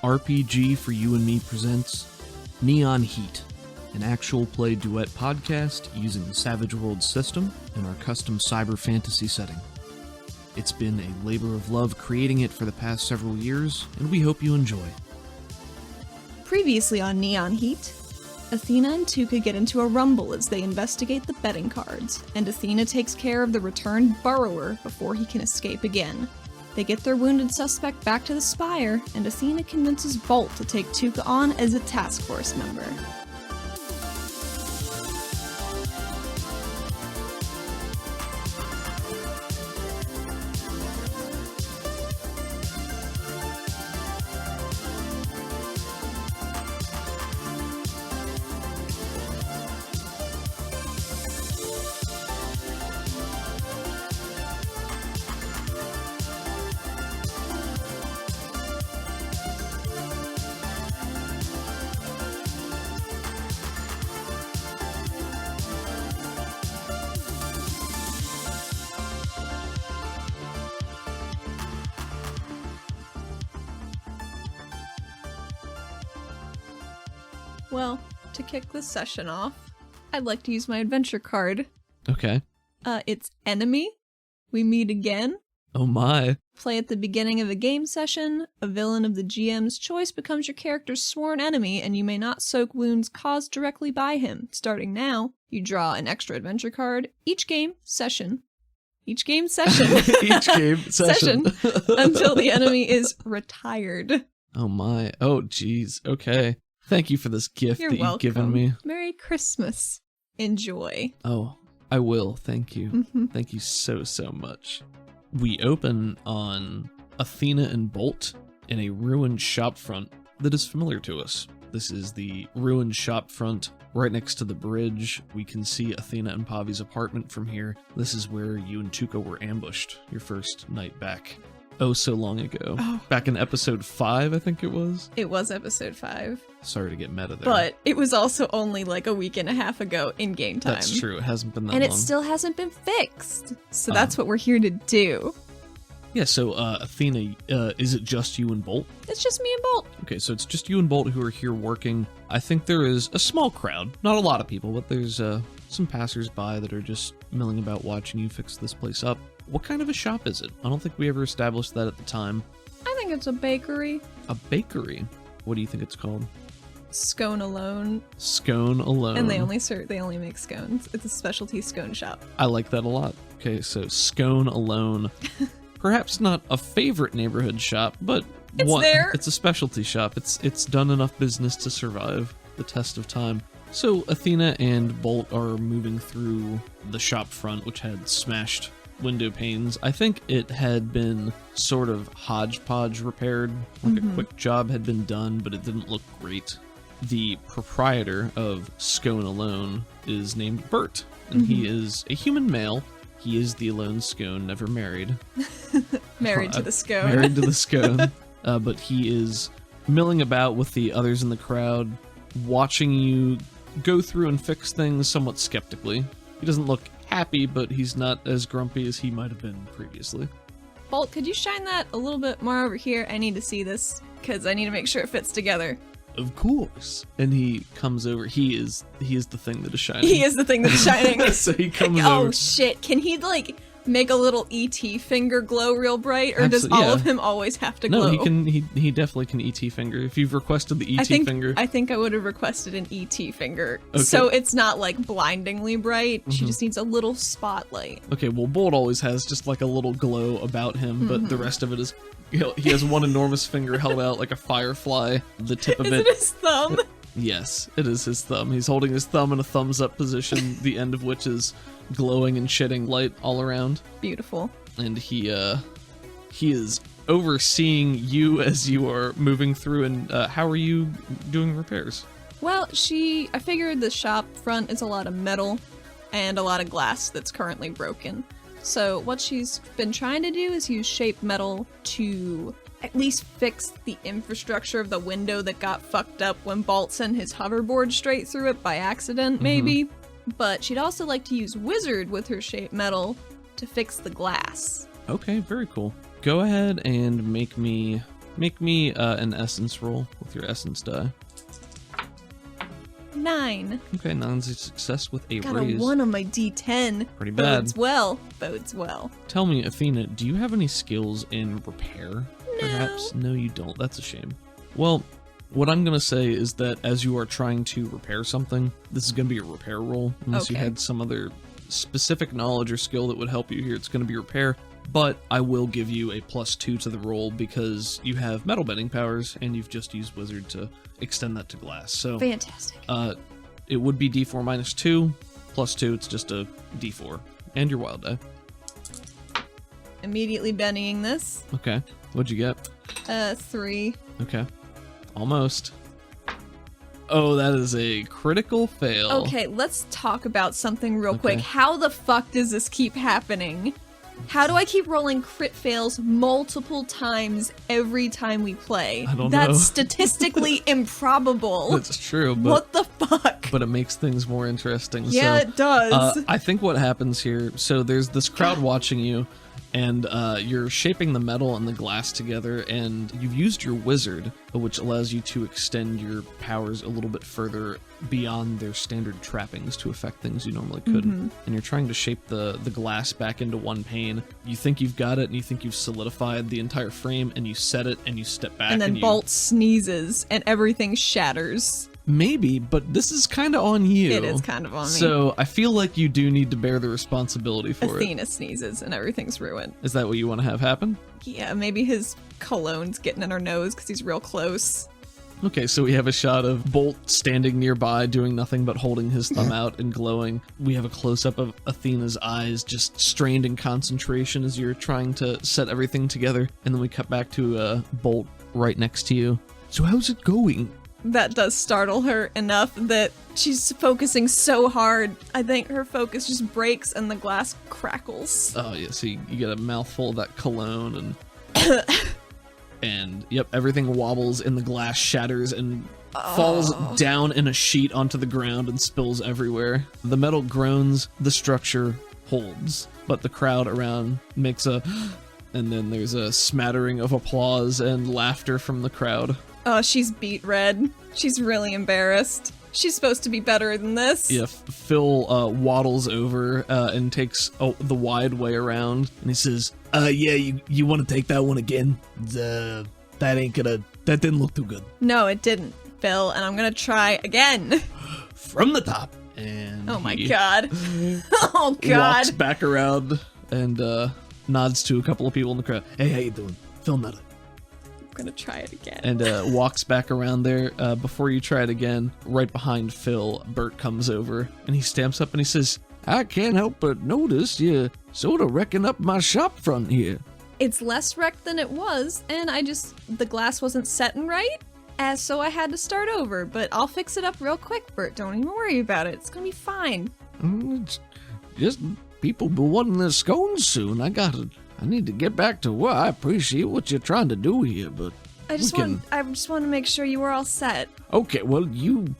RPG for You and Me presents Neon Heat, an actual play duet podcast using the Savage Worlds system and our custom cyber fantasy setting. It's been a labor of love creating it for the past several years, and we hope you enjoy. Previously on Neon Heat, Athena and Tuca get into a rumble as they investigate the betting cards, and Athena takes care of the returned burrower before he can escape again. They get their wounded suspect back to the spire, and Athena convinces Bolt to take Tuca on as a task force member. Well, to kick this session off, I'd like to use my adventure card. Okay. It's Enemy. We meet again. Oh my. Play at the beginning of a game session. A villain of the GM's choice becomes your character's sworn enemy, and you may not soak wounds caused directly by him. Starting now, you draw an extra adventure card each game session. Each game session. Until the enemy is retired. Oh my. Oh geez. Okay. Thank you for this gift You're that welcome. you've given me. Merry Christmas. Enjoy. Oh, I will. Thank you. Mm-hmm. Thank you so much. We open on Athena and Bolt in a ruined shopfront that is familiar to us. This is the ruined shopfront right next to the bridge. We can see Athena and Pavi's apartment from here. This is where you and Tuca were ambushed your first night back. Oh, so long ago. Oh. Back in episode 5, I think it was. It was episode 5. Sorry to get meta there. But it was also only like a week and a half ago in game time. That's true. It hasn't been that and long. it still hasn't been fixed. So that's what we're here to do. Yeah, so Athena, is it just you and Bolt? It's just me and Bolt. Okay, so it's just you and Bolt who are here working. I think there is a small crowd. Not a lot of people, but there's some passers-by that are just milling about watching you fix this place up. What kind of a shop is it? I don't think we ever established that at the time. I think it's a bakery. A bakery? What do you think it's called? Scone Alone. Scone Alone. And they only make scones. It's a specialty scone shop. I like that a lot. Okay, so Scone Alone. Perhaps not a favorite neighborhood shop, but there. It's a specialty shop. It's done enough business to survive the test of time. So Athena and Bolt are moving through the shop front, which had smashed window panes. I think it had been sort of hodgepodge repaired, like a quick job had been done, but it didn't look great. The proprietor of Scone Alone is named Bert, and he is a human male. He is the alone scone, never married. Married to the scone. Married to the scone. But he is milling about with the others in the crowd, watching you go through and fix things somewhat skeptically. He doesn't look happy, but he's not as grumpy as he might have been previously. Bolt, could you shine that a little bit more over here? I need to see this, because I need to make sure it fits together. Of course. And he comes over. He is the thing that is shining. He is the thing that's shining. So he comes Oh, over. shit. Can he, make a little ET finger glow real bright? Or does all of him always have to glow? No, he definitely can ET finger. If you've requested the ET finger. I think I would have requested an ET finger. Okay. So it's not, blindingly bright. She just needs a little spotlight. Okay, well, Bolt always has just a little glow about him, but the rest of it is... He has one enormous finger held out like a firefly. The tip of Is it his thumb? Yes, it is his thumb. He's holding his thumb in a thumbs up position, the end of which is glowing and shedding light all around. Beautiful. And he is overseeing you as you are moving through. And how are you doing repairs? Well, I figured the shop front is a lot of metal and a lot of glass that's currently broken. So what she's been trying to do is use shape metal to at least fix the infrastructure of the window that got fucked up when Bolt sent his hoverboard straight through it by accident, maybe. But she'd also like to use Wizard with her shape metal to fix the glass. Okay, very cool. Go ahead and make me Make me an essence roll with your essence die. 9. Okay, 9's a success with a Got raise. a 1 on my D10. Pretty bad. Bodes well. Bodes well. Tell me, Athena, do you have any skills in repair? Perhaps? No, you don't. That's a shame. Well, what I'm going to say is that as you are trying to repair something, this is going to be a repair roll. Unless you had some other specific knowledge or skill that would help you here, it's going to be repair. But I will give you a +2 to the roll because you have metal bending powers and you've just used Wizard to extend that to glass. So fantastic. It would be D4 minus 2, +2, it's just a D4. And your wild die. Immediately bending this. Okay. What'd you get? 3. Okay. Almost. Oh, that is a critical fail. Okay, let's talk about something real quick. How the fuck does this keep happening? How do I keep rolling crit fails multiple times every time we play? I don't know. That's statistically improbable. That's true, but what the fuck? But it makes things more interesting. Yeah, so, it does. I think what happens here, so there's this crowd watching you, and you're shaping the metal and the glass together, and you've used your wizard, which allows you to extend your powers a little bit further beyond their standard trappings to affect things you normally couldn't. And you're trying to shape the glass back into one pane. You think you've got it, and you think you've solidified the entire frame, and you set it, and you step back. And then Bolt sneezes, and everything shatters. Maybe, but this is kind of on you. It is kind of on me. So I feel like you do need to bear the responsibility for Athena sneezes and everything's ruined. Is that what you want to have happen? Yeah, maybe his cologne's getting in her nose because he's real close. Okay, so we have a shot of Bolt standing nearby doing nothing but holding his thumb out and glowing. We have a close-up of Athena's eyes just strained in concentration as you're trying to set everything together. And then we cut back to Bolt right next to you. So how's it going? That does startle her enough that she's focusing so hard. I think her focus just breaks and the glass crackles. Oh, yeah, so you get a mouthful of that cologne and... and, yep, everything wobbles and the glass shatters and falls down in a sheet onto the ground and spills everywhere. The metal groans, the structure holds, but the crowd around makes a... and then there's a smattering of applause and laughter from the crowd. Oh, she's beet red. She's really embarrassed. She's supposed to be better than this. Yeah, Phil waddles over and takes the wide way around, and he says, yeah, you want to take that one again? That didn't look too good. No, it didn't, Phil, and I'm gonna try again. From the top. And oh my god. Oh god. Walks back around and nods to a couple of people in the crowd. Hey, how you doing? Phil Nutter. I'm gonna try it again. And walks back around there. Before you try it again, right behind Phil, Bert comes over and he stamps up and he says, I can't help but notice you sort of wrecking up my shop front here. It's less wrecked than it was, and the glass wasn't setting right, so I had to start over, but I'll fix it up real quick, Bert. Don't even worry about it. It's gonna be fine. It's just people be wanting their scones soon. I need to get back to work. I appreciate what you're trying to do here, but I just want to make sure you were all set. Okay, well, you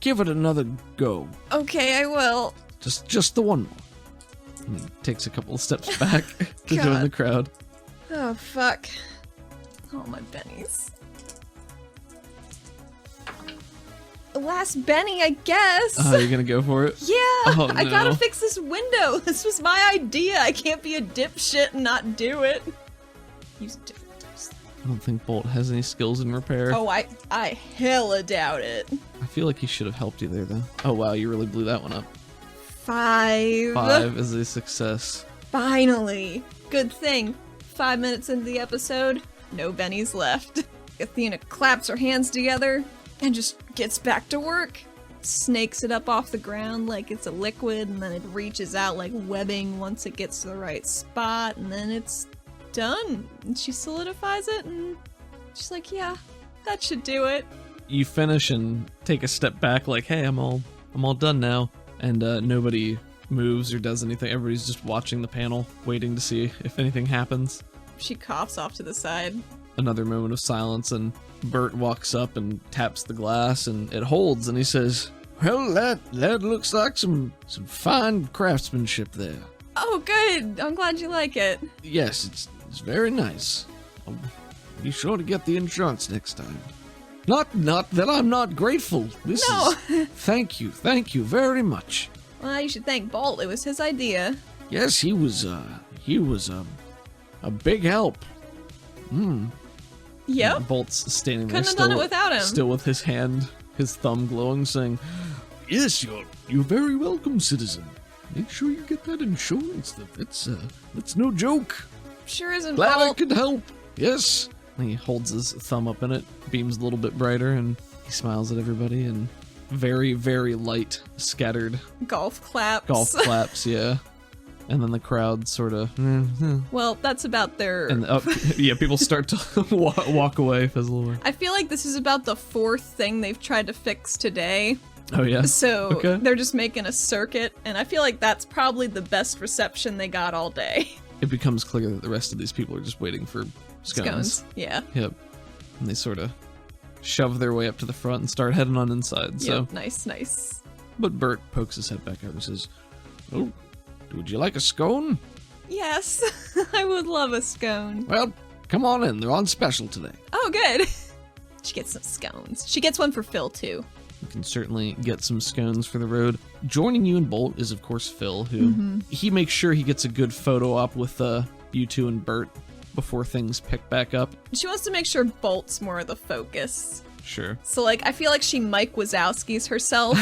give it another go. Okay, I will. Just the one more. And he takes a couple of steps back to join the crowd. Oh, fuck. Oh, my bennies. Last Benny, I guess. Oh, you're gonna go for it? Yeah, Oh, no. I gotta fix this window. This was my idea. I can't be a dipshit and not do it. Use different dice. I don't think Bolt has any skills in repair. Oh, I hella doubt it. I feel like he should have helped you there, though. Oh, wow, you really blew that one up. 5. 5 is a success. Finally. Good thing. 5 minutes into the episode, no bennies left. Athena claps her hands together and just gets back to work. Snakes it up off the ground like it's a liquid, and then it reaches out like webbing once it gets to the right spot, and then it's done. And she solidifies it, and she's like, yeah, that should do it. You finish and take a step back like, hey, I'm all done now. And nobody moves or does anything. Everybody's just watching the panel, waiting to see if anything happens. She coughs off to the side. Another moment of silence, and Bert walks up and taps the glass, and it holds, and he says, well, that looks like some fine craftsmanship there. Oh, good. I'm glad you like it. Yes, it's very nice. Be sure to get the insurance next time. Not that I'm not grateful. No. Thank you very much. Well, you should thank Bolt. It was his idea. Yes, he was a big help. Yep. Bolt's standing there, Couldn't have done it without him. still with his hand, his thumb glowing, saying, Yes, you're very welcome, citizen. Make sure you get that insurance. That's no joke. Sure isn't Glad I Bolt. could help. Yes. and he holds his thumb up in it, beams a little bit brighter, and he smiles at everybody, and very, very light, scattered Golf claps. golf claps, yeah. And then the crowd sort of, Well, that's about their... and yeah, people start to walk away, fizzle away. I feel like this is about the fourth thing they've tried to fix today. Oh yeah. So Okay. they're just making a circuit, and I feel like that's probably the best reception they got all day. It becomes clear that the rest of these people are just waiting for scones. Yeah. Yep. And they sort of shove their way up to the front and start heading on inside. So, Yep. Nice. but Bert pokes his head back out and says, Oh, would you like a scone? Yes, I would love a scone. Well, come on in. They're on special today. Oh, good. She gets some scones. She gets one for Phil, too. "You can certainly get some scones for the road." Joining you and Bolt is, of course, Phil, who he makes sure he gets a good photo op with you two and Bert before things pick back up. She wants to make sure Bolt's more of the focus. Sure. So, like, I feel like she Mike Wazowski's herself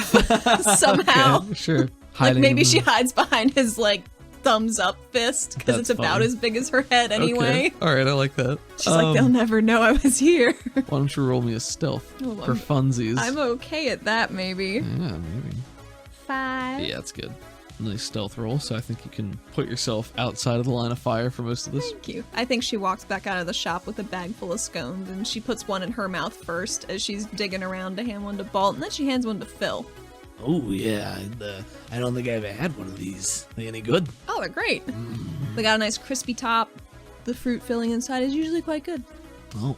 somehow. Okay, sure. Like, Hiding maybe in she the- hides behind his, like, thumbs up fist, because it's That's about fine. as big as her head anyway. Okay. All right, I like that. She's like, they'll never know I was here. Why don't you roll me a stealth Oh, for funsies? I'm okay at that, maybe. Yeah, maybe. 5. Yeah, that's good. Nice stealth roll, so I think you can put yourself outside of the line of fire for most of this. Thank you. I think she walks back out of the shop with a bag full of scones, and she puts one in her mouth first as she's digging around to hand one to Bolt, and then she hands one to Phil. Oh, yeah. I don't think I ever had one of these. They any good? Oh, they're great. They got a nice crispy top. The fruit filling inside is usually quite good. Oh.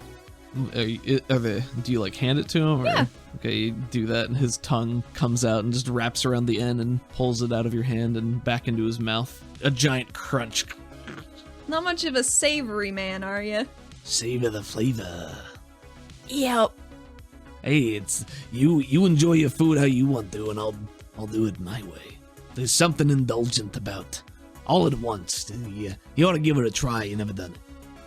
Do you like hand it to him? Or? Yeah. Okay, you do that, and his tongue comes out and just wraps around the end and pulls it out of your hand and back into his mouth. A giant crunch. Not much of a savory man, are you? Savor the flavor. Yep. Hey, it's you enjoy your food how you want to, and I'll do it my way. There's something indulgent about all at once. You ought to give it a try. You never done it.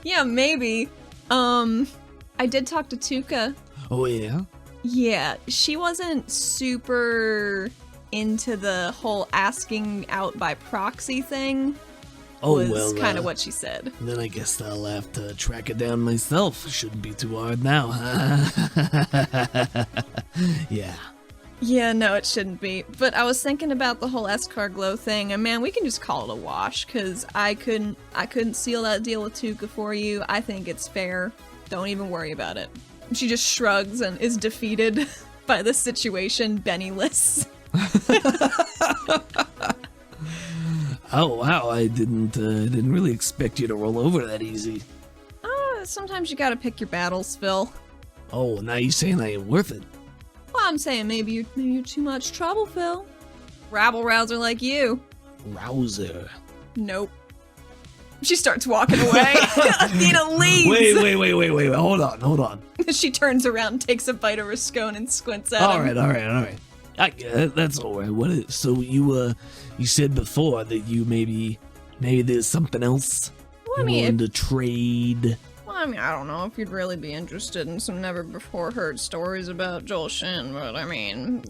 Yeah, maybe. I did talk to Tuka. Oh yeah. Yeah, she wasn't super into the whole asking out by proxy thing. Oh was well. kind of what she said. Then I guess I'll have to track it down myself. Shouldn't be too hard now. Yeah. Yeah, no, it shouldn't be. But I was thinking about the whole escargot thing, and man, we can just call it a wash, because I couldn't seal that deal with Tuka for you. I think it's fair. Don't even worry about it. She just shrugs and is defeated by the situation, Bennyless. Oh wow! I didn't really expect you to roll over that easy. Sometimes you gotta pick your battles, Phil. Oh, now you saying I ain't worth it? Well, I'm saying maybe you're too much trouble, Phil. Rabble rouser like you. Rouser. Nope. She starts walking away. Athena leaves. Wait. Hold on. She turns around and takes a bite of her scone and squints at All him. right. I get it. That's all right. What is? So you said before that you maybe there's something else Well, I you mean, wanted to trade. I don't know if you'd really be interested in some never before heard stories about Joel Shin, but I mean,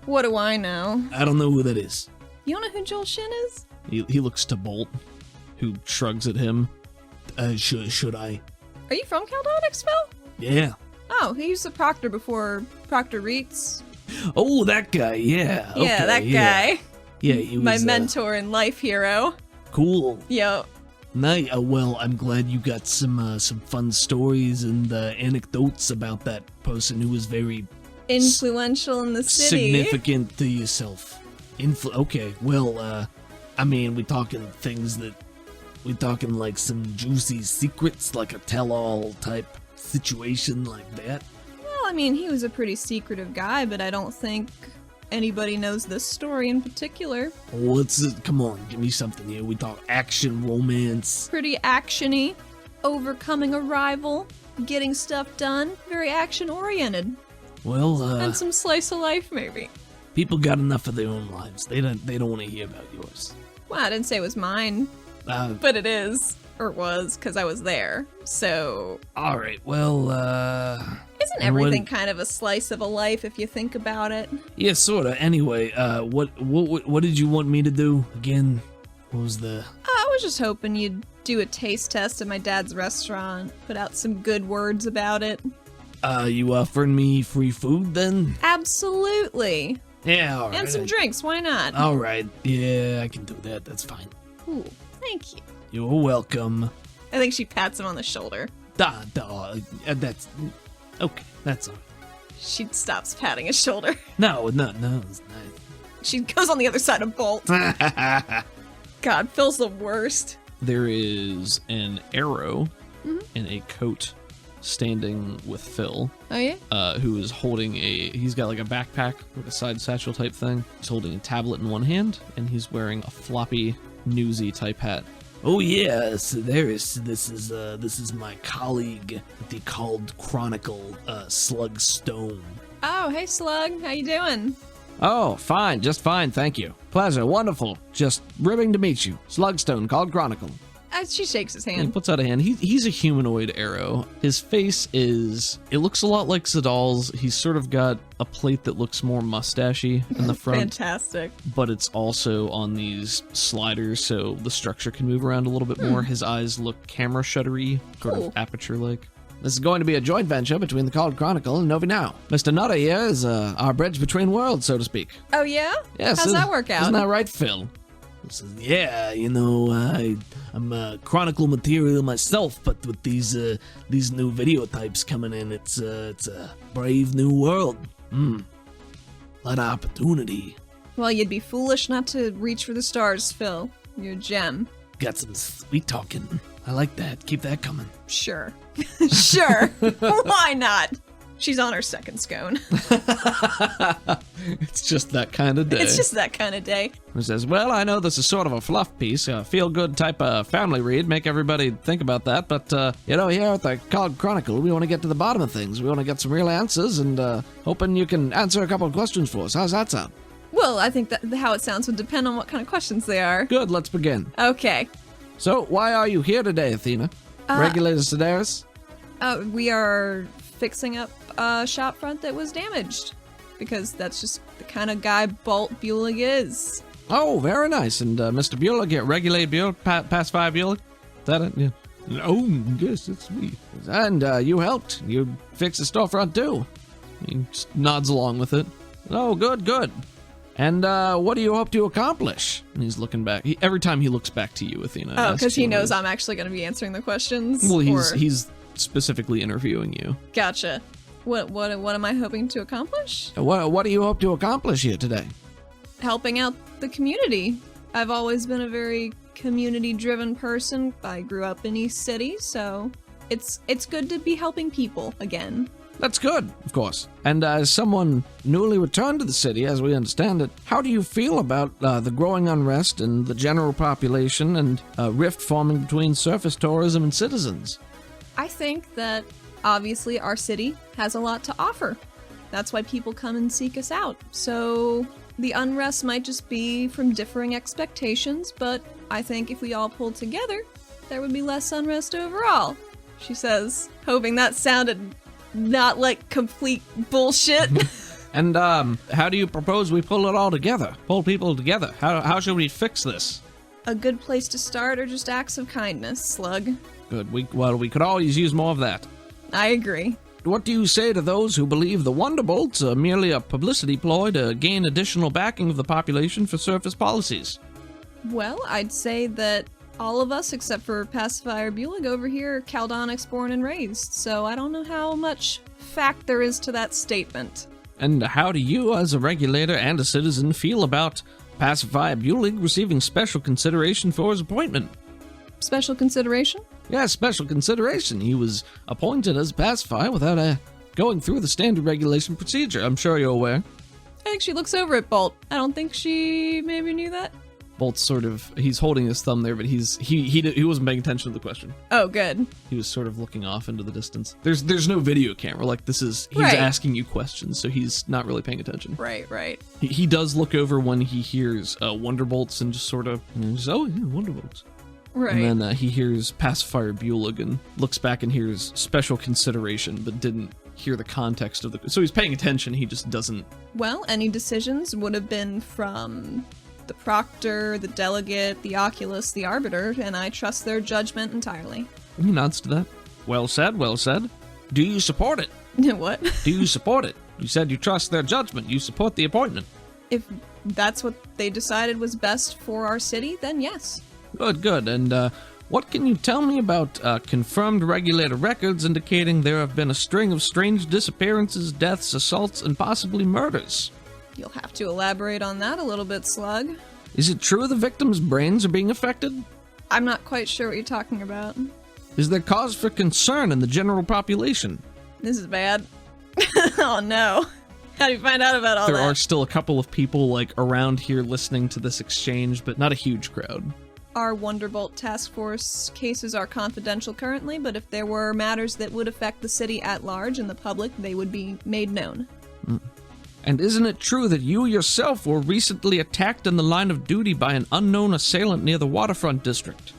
what do I know? I don't know who that is. You don't know who Joel Shin is? He looks to Bolt, who shrugs at him. Should I? Are you from Caldonix, Phil? Yeah. Oh, he used the Proctor before Proctor Reitz. Oh, that guy. Yeah. Yeah, okay, that guy. Yeah, he was My mentor and life hero. Cool. Yo. Nice. Well, I'm glad you got some fun stories and anecdotes about that person who was very Influential in the city. significant to yourself. Okay. Well, I mean, we talking like some juicy secrets, like a tell-all type situation like that. Well, I mean, he was a pretty secretive guy, but I don't think anybody knows this story in particular. What's it? Come on, give me something here. We talk action, romance. Pretty actiony, overcoming a rival, getting stuff done, very action-oriented. Well, And some slice of life, maybe. people got enough of their own lives. They don't want to hear about yours. Well, I didn't say it was mine, but it is. Or was, because I was there. So, All right. Well, isn't and what- everything kind of a slice of a life if you think about it? yeah, sorta. Anyway, what did you want me to do again? What was the? I was just hoping you'd do a taste test at my dad's restaurant, put out some good words about it. You offering me free food then? Absolutely. Yeah, all right. And some drinks, why not? All right. Yeah, I can do that. That's fine. Cool. Thank you. You're welcome. I think she pats him on the shoulder. That's okay. That's all right. She stops patting his shoulder. No, it's nice. She goes on the other side of Bolt. God, Phil's the worst. There is an arrow Mm-hmm. in a coat standing with Phil, Oh, yeah? who is holding he's got like a backpack, like a side satchel type thing. He's holding a tablet in one hand, and he's wearing a floppy, newsy type hat. Oh yes, this is my colleague, the called Chronicle, Slug Stone. Oh, hey, Slug. How you doing? Oh, fine, just fine, thank you. Pleasure, wonderful. Just ribbing to meet you. Slugstone, called Chronicle. She shakes his He hand. puts out a hand. He's a humanoid arrow. His face it looks a lot like Zadal's. He's sort of got a plate that looks more mustachy in the front, Fantastic. but it's also on these sliders, so the structure can move around a little bit more. His eyes look camera shuttery, sort Cool. of aperture-like. This is going to be a joint venture between the Called Chronicle and Novi Now. Mr. Nutter here is our bridge between worlds, so to speak. Oh, yeah? Yes. How's that work out? Isn't that right, Phil? Yeah, I'm Chronicle material myself, but with these new video types coming in, it's a brave new world. A lot of opportunity. Well, you'd be foolish not to reach for the stars, Phil. You're a gem. Got some sweet talking. I like that. Keep that coming. Sure. Sure. Why not? She's on her second scone. It's just that kind of day. It's just that kind of day. He says, well, I know this is sort of a fluff piece, a feel-good type of family read, make everybody think about that, but, here at the Called Chronicle, we want to get to the bottom of things. We want to get some real answers, and, hoping you can answer a couple of questions for us. How's that sound? Well, I think that how it sounds would depend on what kind of questions they are. Good, let's begin. Okay. So, why are you here today, Athena? Regulator Sedaris? We are fixing up a shop front that was damaged. Because that's just the kind of guy Bolt Bulig is. Oh, very nice. And, Mr. Bueller, get Regulate Bueller, Pacify Bueller? Is that it? Yeah. Oh, yes, that's me. And, you helped. You fixed the storefront, too. He just nods along with it. Oh, good, good. And, what do you hope to accomplish? And he's looking back. Every time he looks back to you, Athena. Oh, asks because he you knows what I'm actually going to be answering the questions? it is. Well, or- he's specifically interviewing you. Gotcha. What am I hoping to accomplish? What do you hope to accomplish here today? Helping out the community. I've always been a very community-driven person. I grew up in East City, so it's good to be helping people again. That's good, of course. And as someone newly returned to the city, as we understand it, how do you feel about the growing unrest and the general population and rift forming between surface tourism and citizens? I think that obviously our city has a lot to offer. That's why people come and seek us out. So the unrest might just be from differing expectations, but I think if we all pulled together, there would be less unrest overall, she says, hoping that sounded not like complete bullshit. And how do you propose we pull it all together? Pull people together? How should we fix this? A good place to start are just acts of kindness, Slug. Good. We could always use more of that. I agree. What do you say to those who believe the Wonderbolts are merely a publicity ploy to gain additional backing of the population for surface policies? Well, I'd say that all of us, except for Pacifier Bulig over here, are Caldonics born and raised, so I don't know how much fact there is to that statement. And how do you, as a regulator and a citizen, feel about Pacifier Bulig receiving special consideration for his appointment? Special consideration? Yeah, special consideration. He was appointed as pacifier without going through the standard regulation procedure. I'm sure you're aware. I think she looks over at Bolt. I don't think she maybe knew that. Bolt's sort of, he's holding his thumb there, but he wasn't paying attention to the question. Oh, good. He was sort of looking off into the distance. There's no video camera. Like, he's Right. asking you questions, so he's not really paying attention. Right. He does look over when he hears Wonderbolts and just sort of, oh, yeah, Wonderbolts. Right. And then he hears Pacifier Bulig and looks back and hears Special Consideration, but didn't hear the context of the... So he's paying attention, he just doesn't... Well, any decisions would have been from the Proctor, the Delegate, the Oculus, the Arbiter, and I trust their judgment entirely. He nods to that. Well said, well said. Do you support it? What? Do you support it? You said you trust their judgment. You support the appointment. If that's what they decided was best for our city, then yes. Good. And what can you tell me about confirmed regulator records indicating there have been a string of strange disappearances, deaths, assaults, and possibly murders? You'll have to elaborate on that a little bit, Slug. Is it true the victims' brains are being affected? I'm not quite sure what you're talking about. Is there cause for concern in the general population? This is bad. Oh no. How do you find out about all that? There are still a couple of people, like, around here listening to this exchange, but not a huge crowd. Our Wonderbolt task force cases are confidential currently, but if there were matters that would affect the city at large and the public, they would be made known. And isn't it true that you yourself were recently attacked in the line of duty by an unknown assailant near the waterfront district?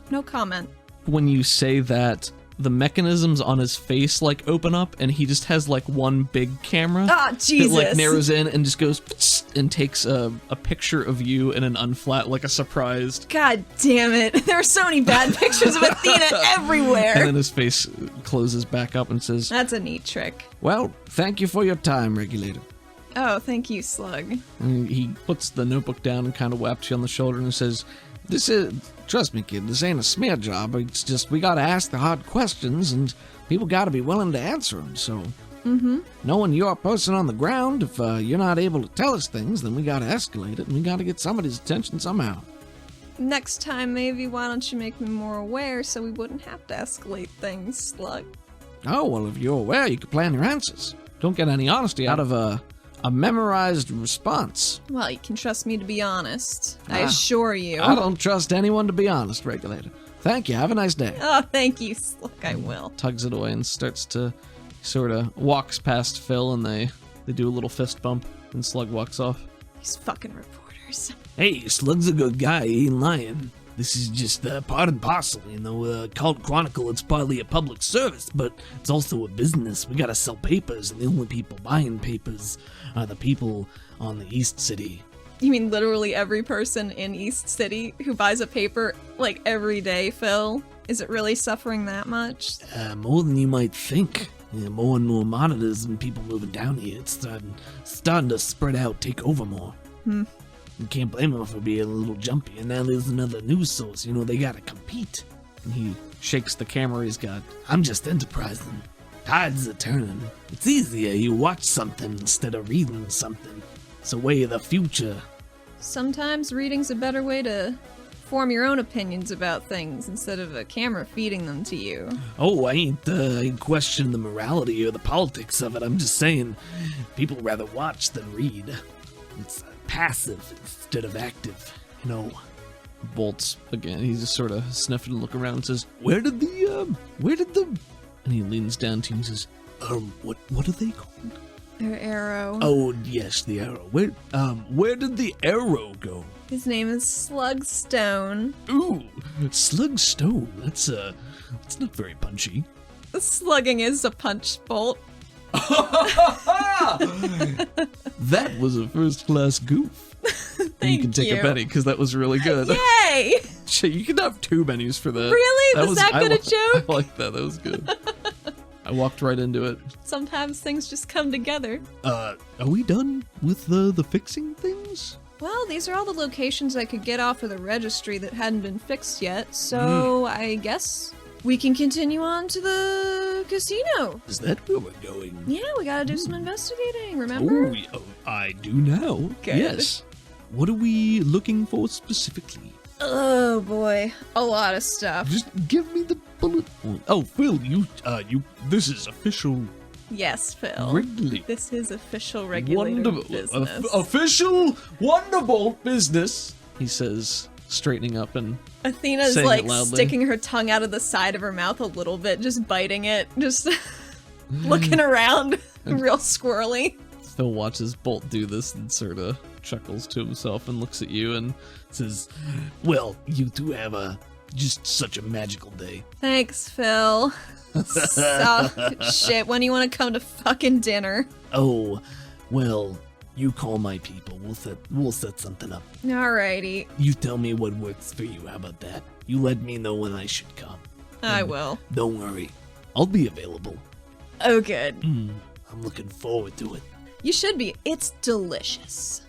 No comment. When you say that, the mechanisms on his face, like, open up, and he just has, like, one big camera Ah, Jesus! that, like, narrows in and just goes and takes a picture of you in an unflat, like a surprised... God damn it. There are so many bad pictures of Athena everywhere. And then his face closes back up and says, That's a neat trick. well, thank you for your time, Regulator. Oh, thank you, Slug. And he puts the notebook down and kind of whaps you on the shoulder and says, trust me, kid, this ain't a smear job. It's just we gotta ask the hard questions, and people gotta be willing to answer them, so... Knowing you're a person on the ground, if you're not able to tell us things, then we gotta escalate it, and we gotta get somebody's attention somehow. Next time, maybe why don't you make me more aware so we wouldn't have to escalate things, Slug? Oh, well, if you're aware, you can plan your answers. Don't get any honesty out of a memorized response. Well, you can trust me to be honest. I assure you. I don't trust anyone to be honest, Regulator. Thank you. Have a nice day. Oh, thank you, Slug. I will. Tugs it away and starts to sort of walks past Phil, and they do a little fist bump, and Slug walks off. These fucking reporters. Hey, Slug's a good guy, he ain't lying. This is just part and parcel, Cult Chronicle, it's partly a public service, but it's also a business. We gotta sell papers, and the only people buying papers are the people on the East City. You mean literally every person in East City who buys a paper, like, every day, Phil? Is it really suffering that much? More than you might think. More and more monitors and people moving down here. It's starting to spread out, take over more. You can't blame them for being a little jumpy. And now there's another news source. They gotta compete. And he shakes the camera he's got. I'm just enterprising. Tides are turning. It's easier. You watch something instead of reading something. It's a way of the future. Sometimes reading's a better way to form your own opinions about things instead of a camera feeding them to you. Oh, I ain't questioning the morality or the politics of it. I'm just saying people rather watch than read. It's passive instead of active, Bolts again. He just sort of sniffed and look around and says, where did the and he leans down to you and says, what are they called? Their arrow. Oh, yes, the arrow. Where did the arrow go? His name is Slugstone. Ooh, Slugstone. That's not very punchy. Slugging is a punch, Bolt. That was a first-class goof. And you can take a Benny, because that was really good. Yay! Shit, you can have 2 bennies for that. Really? Was that good a joke? I like that. That was good. I walked right into it. Sometimes things just come together. Are we done with the fixing things? Well, these are all the locations I could get off of the registry that hadn't been fixed yet, so I guess we can continue on to the casino. Is that where we're going? Yeah, we gotta do some investigating, remember? Oh, I do now. Good. Yes. What are we looking for specifically? Oh boy, a lot of stuff. Just give me the bullet point. Oh, Phil, this is official. Yes, Phil. Regulator. This is official regulator business. Official Wonderbolt business. he says, straightening up and Athena's saying like it loudly. sticking her tongue out of the side of her mouth a little bit, just biting it, just looking around, real squirrely. Phil watches Bolt do this and sort of chuckles to himself and looks at you and Says, well, you two have just such a magical day. Thanks, Phil. So, shit, when do you want to come to fucking dinner? Oh, well, you call my people. We'll set something up. Alrighty, You tell me what works for you. How about that? You let me know when I should come. I will. Don't worry. I'll be available. Oh, good. I'm looking forward to it. You should be. It's delicious.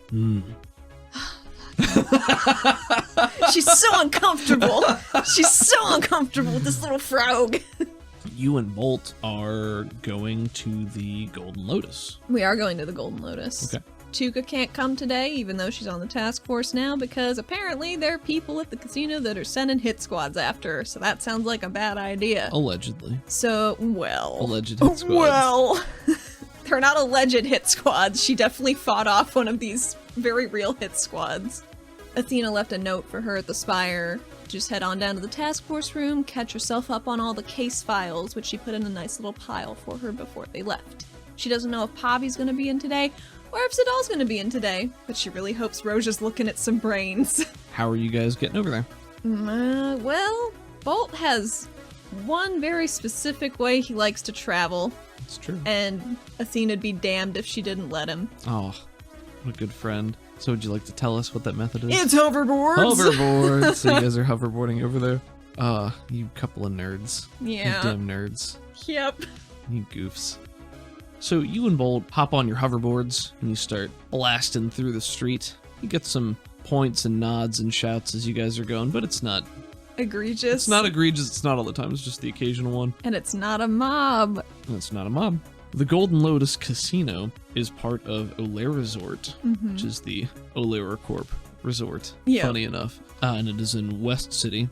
She's so uncomfortable. She's so uncomfortable with this little frog. you and Bolt are going to the Golden Lotus. We are going to the Golden Lotus. Okay. Tuka can't come today, even though she's on the task force now, because apparently there are people at the casino that are sending hit squads after her, so that sounds like a bad idea. Allegedly. So, well... Alleged hit squads. Well... They're not alleged hit squads. She definitely fought off one of these very real hit squads. Athena left a note for her at the Spire. Just head on down to the task force room, catch herself up on all the case files, which she put in a nice little pile for her before they left. She doesn't know if Pavi's gonna be in today, or if Zadal's gonna be in today, but she really hopes Roja's looking at some brains. How are you guys getting over there? Well, Bolt has one very specific way he likes to travel, It's true. and Athena'd be damned if she didn't let him. Oh, what a good friend. So would you like to tell us what that method is? It's hoverboards! Hoverboard. So you guys are hoverboarding over there? You couple of nerds. Yeah. You damn nerds. Yep. You goofs. So you and Bolt hop on your hoverboards and you start blasting through the street. You get some points and nods and shouts as you guys are going, but it's not Egregious. It's not egregious, it's not all the time, it's just the occasional one. And it's not a mob. And it's not a mob. The Golden Lotus Casino is part of Olay Resort, which is the Olay Corp resort, Yeah. funny enough. And it is in West City,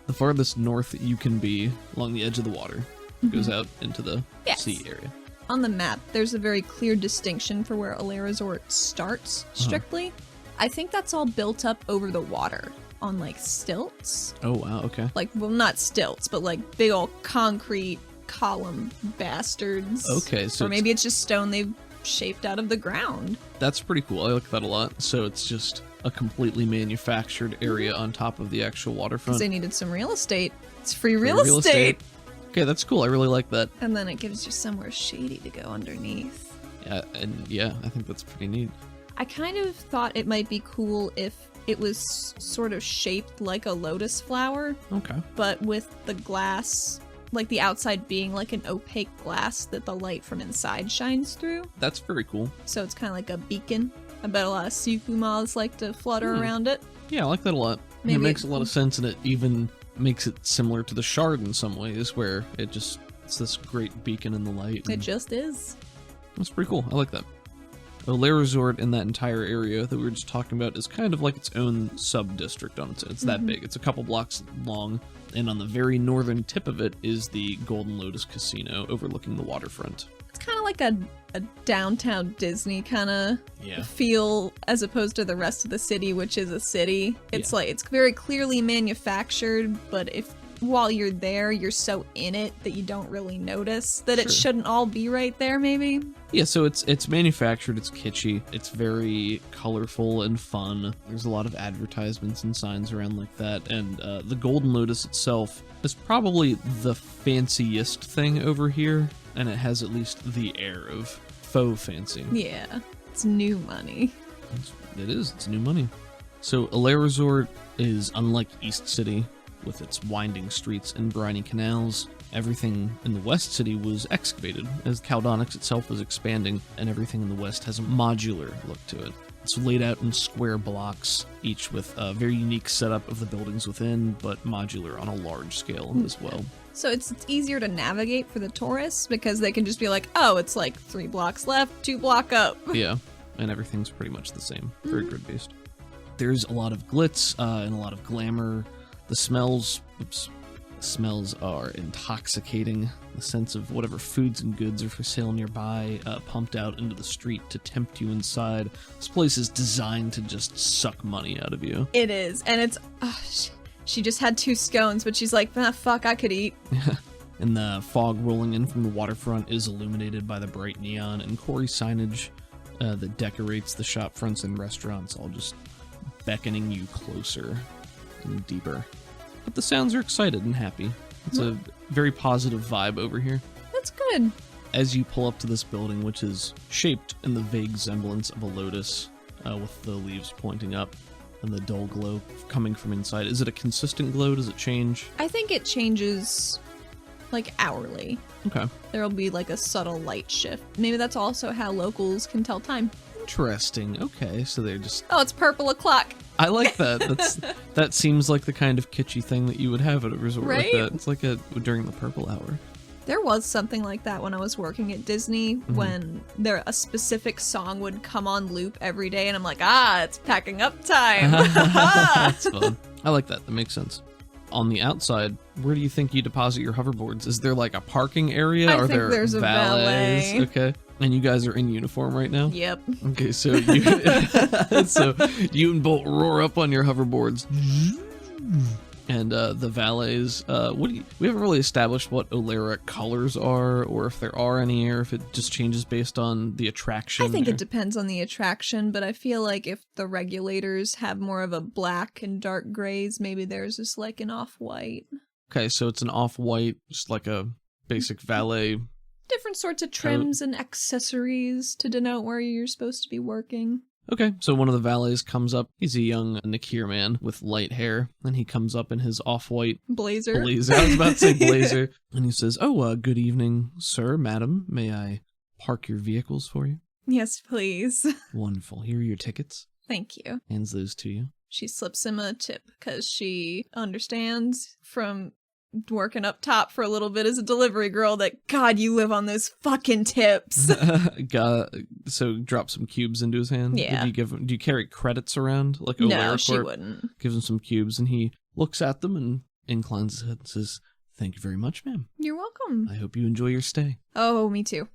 the farthest north that you can be along the edge of the water. It goes out into the Yes. sea area. On the map, there's a very clear distinction for where Olay Resort starts, strictly. I think that's all built up over the water on, like, stilts. Oh, wow, okay. Like, well, not stilts, but, like, big old concrete column bastards. Okay, so Or maybe it's just stone they've shaped out of the ground. that's pretty cool. I like that a lot. So it's just a completely manufactured area on top of the actual Because waterfront. they needed some real estate. It's free real estate. Okay, that's cool. I really like that. And then it gives you somewhere shady to go underneath. Yeah, and yeah, I think that's pretty neat. I kind of thought it might be cool if it was sort of shaped like a lotus flower, Okay. but with the glass, like the outside being like an opaque glass that the light from inside shines through. That's very cool. So it's kind of like a beacon. I bet a lot of Sifu moths like to flutter around it. Yeah, I like that a lot. Maybe It makes it- a lot of sense, and it even makes it similar to the Shard in some ways, where it's this great beacon in the light. It and just is. That's pretty cool. I like that. Olay Resort in that entire area that we were just talking about is kind of like its own sub-district on its own. It's that big. It's a couple blocks long, and on the very northern tip of it is the Golden Lotus Casino overlooking the waterfront. It's kind of like a downtown Disney kind of Yeah. feel as opposed to the rest of the city, which is a city. It's like, it's very clearly manufactured, but if while you're there, you're so in it that you don't really notice that it Sure. shouldn't all be right there, maybe. Yeah, so it's manufactured, it's kitschy, it's very colorful and fun. There's a lot of advertisements and signs around like that, and the Golden Lotus itself is probably the fanciest thing over here, and it has at least the air of faux fancy. Yeah, it's new money. It's new money. So Olay Resort is unlike East City, with its winding streets and briny canals. Everything in the West City was excavated as Caldonix itself was expanding, and everything in the West has a modular look to it. It's laid out in square blocks, each with a very unique setup of the buildings within, but modular on a large scale as well. So it's easier to navigate for the tourists because they can just be like, oh, it's like 3 blocks left, 2 block up. Yeah, and everything's pretty much the same. Very grid-based. There's a lot of glitz and a lot of glamour. The smells, Smells are intoxicating. The sense of whatever foods and goods are for sale nearby pumped out into the street to tempt you inside. This place is designed to just suck money out of you. It is, and it's... she just had 2 scones, but she's like, fuck, I could eat. And the fog rolling in from the waterfront is illuminated by the bright neon and Corey signage that decorates the shop fronts and restaurants, all just beckoning you closer and deeper. But the sounds are excited and happy. It's a very positive vibe over here. That's good. As you pull up to this building, which is shaped in the vague semblance of a lotus, with the leaves pointing up and the dull glow coming from inside. Is it a consistent glow? Does it change? I think it changes, like, hourly. Okay. There'll be, like, a subtle light shift. Maybe that's also how locals can tell time. Interesting. Okay, so they're just... Oh, it's purple o'clock. I like that. That seems like the kind of kitschy thing that you would have at a resort like that. It's like during the purple hour. There was something like that when I was working at Disney, when a specific song would come on loop every day, and I'm like, it's packing up time. That's fun. I like that. That makes sense. On the outside, where do you think you deposit your hoverboards? Is there like a parking area? I Are think there there's a valet. Okay. And you guys are in uniform right now? Yep. Okay, so you and Bolt roar up on your hoverboards. And the valets, we haven't really established what Olera colors are, or if there are any, or if it just changes based on the attraction. I think it depends on the attraction, but I feel like if the regulators have more of a black and dark grays, maybe theirs is like an off-white. Okay, so it's an off-white, just like a basic valet. Different sorts of trims and accessories to denote where you're supposed to be working. Okay, so one of the valets comes up. He's a young Nakir man with light hair, and he comes up in his off-white blazer. I was about to say blazer. And he says, good evening, sir, madam. May I park your vehicles for you? Yes, please. Wonderful. Here are your tickets. Thank you. Hands those to you. She slips him a tip because she understands from working up top for a little bit as a delivery girl that, God, you live on those fucking tips. So drop some cubes into his hand. Yeah. Do you carry credits around? Like no, she wouldn't. Gives him some cubes, and he looks at them and inclines his head and says, "Thank you very much, ma'am. You're welcome. I hope you enjoy your stay." Oh, me too.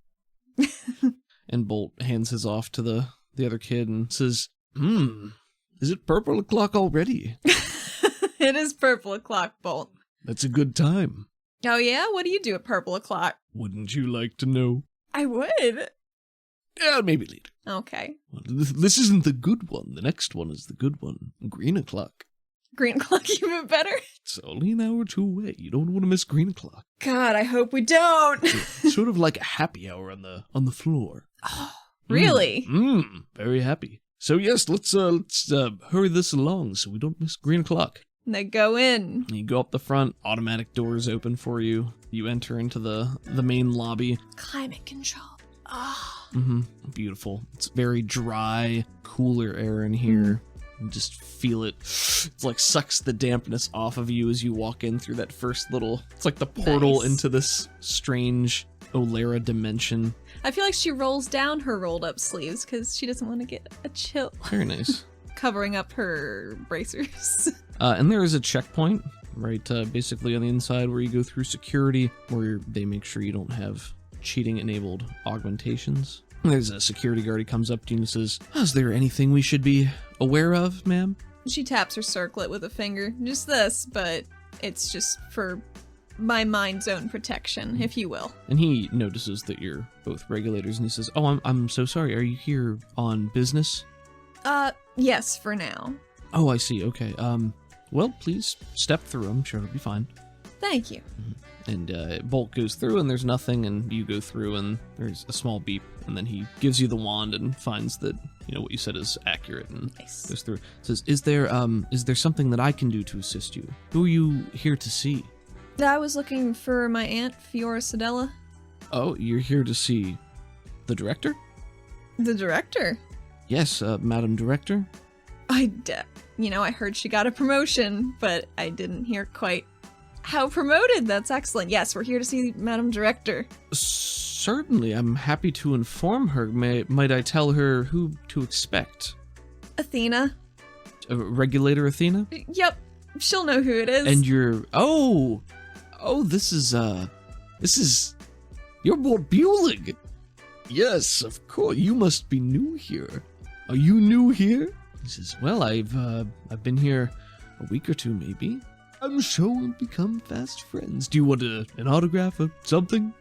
And Bolt hands his off to the other kid and says, is it purple o'clock already? It is purple o'clock, Bolt. That's a good time. Oh yeah? What do you do at purple o'clock? Wouldn't you like to know? I would. Yeah, maybe later. Okay. Well, this isn't the good one. The next one is the good one. Green o'clock. Green o'clock even better? It's only an hour or two away. You don't want to miss green o'clock. God, I hope we don't. It's sort of like a happy hour on the floor. Oh, really? Very happy. So yes, let's hurry this along so we don't miss green o'clock. They go in. You go up the front, automatic doors open for you. You enter into the main lobby. Climate control. Beautiful. It's very dry, cooler air in here. You just feel it. It's like sucks the dampness off of you as you walk in through that first little... It's like the portal into this strange Olera dimension. I feel like she rolls down her rolled up sleeves because she doesn't want to get a chill. Very nice. Covering up her bracers. And there is a checkpoint, right, basically on the inside where you go through security, where they make sure you don't have cheating-enabled augmentations. There's a security guard. He comes up to you and says, is there anything we should be aware of, ma'am? She taps her circlet with a finger. Just this, but it's just for my mind's own protection, if you will. And he notices that you're both regulators, and he says, I'm so sorry. Are you here on business? Yes, for now. Oh, I see. Okay. Well, please step through. I'm sure it'll be fine. Thank you. And Bolt goes through, and there's nothing, and you go through, and there's a small beep, and then he gives you the wand and finds that, what you said is accurate, and goes through. Says, is there something that I can do to assist you? Who are you here to see? I was looking for my aunt, Fiora Sedella. Oh, you're here to see the director? The director? Yes, Madam Director. I heard she got a promotion, but I didn't hear quite how promoted. That's excellent. Yes, we're here to see Madam Director. Certainly, I'm happy to inform her. Might I tell her who to expect? Athena. Regulator Athena? Yep, she'll know who it is. And you're... Oh! Oh, this is you're Bolt Bulig. Yes, of course. You must be new here. Are you new here? He says, well, I've been here a week or two, maybe. I'm sure we'll become fast friends. Do you want an autograph or something?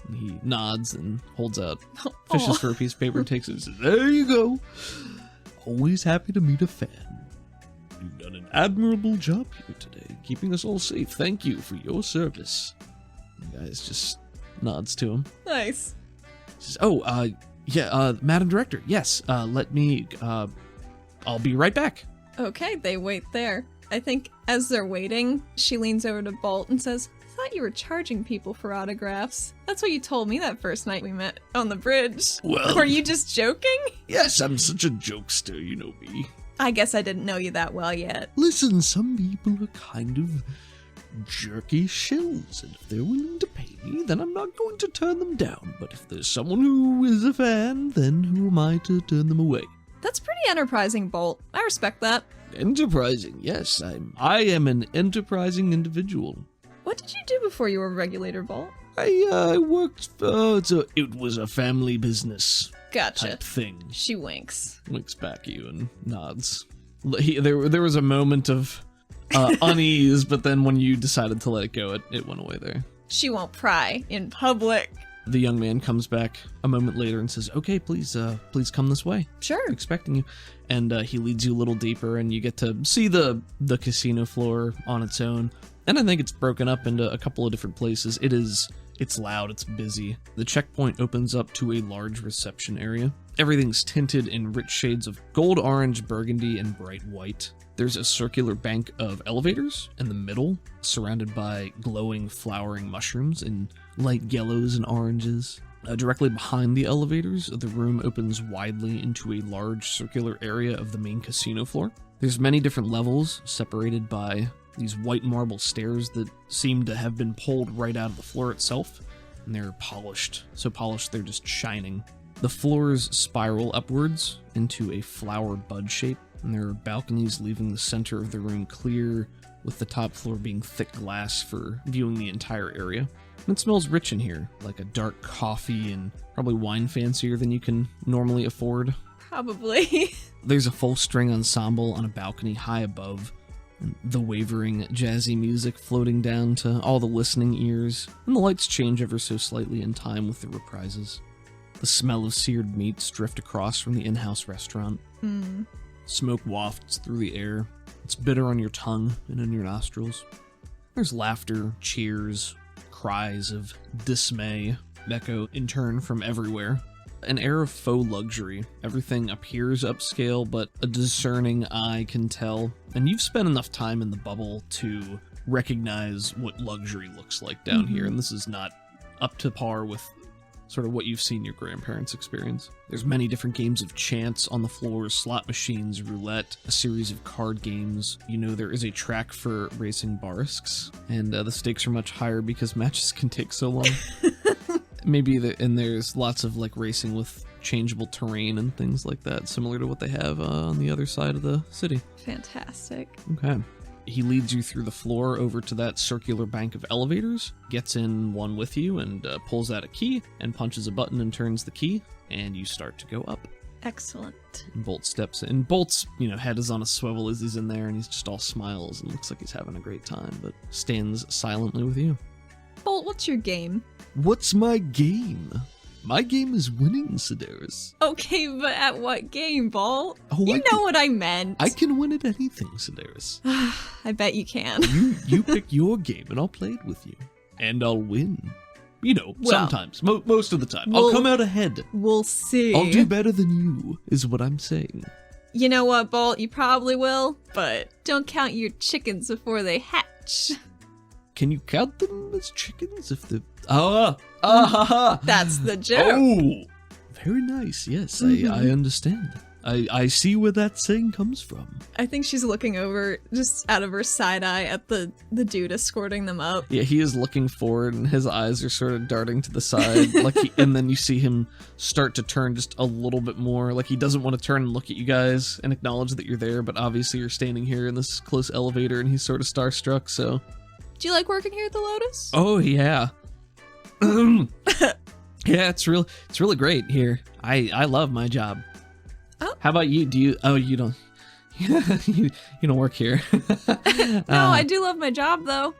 And he nods and holds out, fishes for a piece of paper and takes it and says, There you go. Always happy to meet a fan. You've done an admirable job here today, keeping us all safe. Thank you for your service. the guy just nods to him. Nice. He says, Madam Director, yes, let me, I'll be right back. Okay, they wait there. I think as they're waiting, she leans over to Bolt and says, I thought you were charging people for autographs. That's what you told me that first night we met on the bridge. Well, Were you just joking? Yes, I'm such a jokester, you know me. I guess I didn't know you that well yet. Listen, some people are kind of jerky shills, and if they're willing to pay me, then I'm not going to turn them down. But if there's someone who is a fan, then who am I to turn them away? That's pretty enterprising, Bolt. I respect that. Enterprising, yes. I am an enterprising individual. What did you do before you were a regulator, Bolt? I worked it was a family business Gotcha. type thing. She winks. Winks back at you and nods. There was a moment of unease, but then when you decided to let it go, it went away there. She won't pry in public. The young man comes back a moment later and says, okay, please come this way. Sure. I'm expecting you. And he leads you a little deeper, and you get to see the casino floor on its own. And I think it's broken up into a couple of different places. It's loud, it's busy. The checkpoint opens up to a large reception area. Everything's tinted in rich shades of gold, orange, burgundy, and bright white. There's a circular bank of elevators in the middle, surrounded by glowing, flowering mushrooms in light yellows and oranges. Directly behind the elevators, the room opens widely into a large circular area of the main casino floor. There's many different levels, separated by these white marble stairs that seem to have been pulled right out of the floor itself, and they're polished. So polished they're just shining. The floors spiral upwards into a flower bud shape, and there are balconies leaving the center of the room clear, with the top floor being thick glass for viewing the entire area. And it smells rich in here, like a dark coffee and probably wine fancier than you can normally afford. Probably. There's a full string ensemble on a balcony high above, and the wavering jazzy music floating down to all the listening ears, and the lights change ever so slightly in time with the reprises. The smell of seared meats drift across from the in-house restaurant. Smoke wafts through the air. It's bitter on your tongue and in your nostrils. There's laughter, cheers, cries of dismay echo in turn from everywhere. An air of faux luxury. Everything appears upscale, but a discerning eye can tell. And you've spent enough time in the bubble to recognize what luxury looks like down here, and this is not up to par with sort of what you've seen your grandparents experience. There's many different games of chance on the floors, slot machines, roulette, a series of card games. You know, there is a track for racing barisks, and the stakes are much higher because matches can take so long. And there's lots of like racing with changeable terrain and things like that, similar to what they have on the other side of the city. Fantastic. Okay. He leads you through the floor over to that circular bank of elevators, gets in one with you, and pulls out a key, and punches a button and turns the key, and you start to go up. Excellent. And Bolt steps in. Bolt's, head is on a swivel as he's in there, and he's just all smiles and looks like he's having a great time, but stands silently with you. Bolt, what's your game? What's my game? My game is winning, Sedaris. Okay, but at what game, Bolt? Oh, you know what I meant. I can win at anything, Sedaris. I bet you can. You pick your game, and I'll play it with you. And I'll win. Well, Sometimes. Most of the time. I'll come out ahead. We'll see. I'll do better than you, is what I'm saying. You know what, Bolt? You probably will, but don't count your chickens before they hatch. Can you count them as chickens if they're... That's the joke. Oh, very nice. Yes, I understand. I see where that saying comes from. I think she's looking over just out of her side eye at the dude escorting them up. Yeah, he is looking forward, and his eyes are sort of darting to the side, and then you see him start to turn just a little bit more, like he doesn't want to turn and look at you guys and acknowledge that you're there, but obviously you're standing here in this close elevator, and he's sort of starstruck, so Do you like working here at the Lotus? Oh yeah. Yeah, it's really great here. I love my job. Oh. How about you? You don't you don't work here. No, I do love my job though.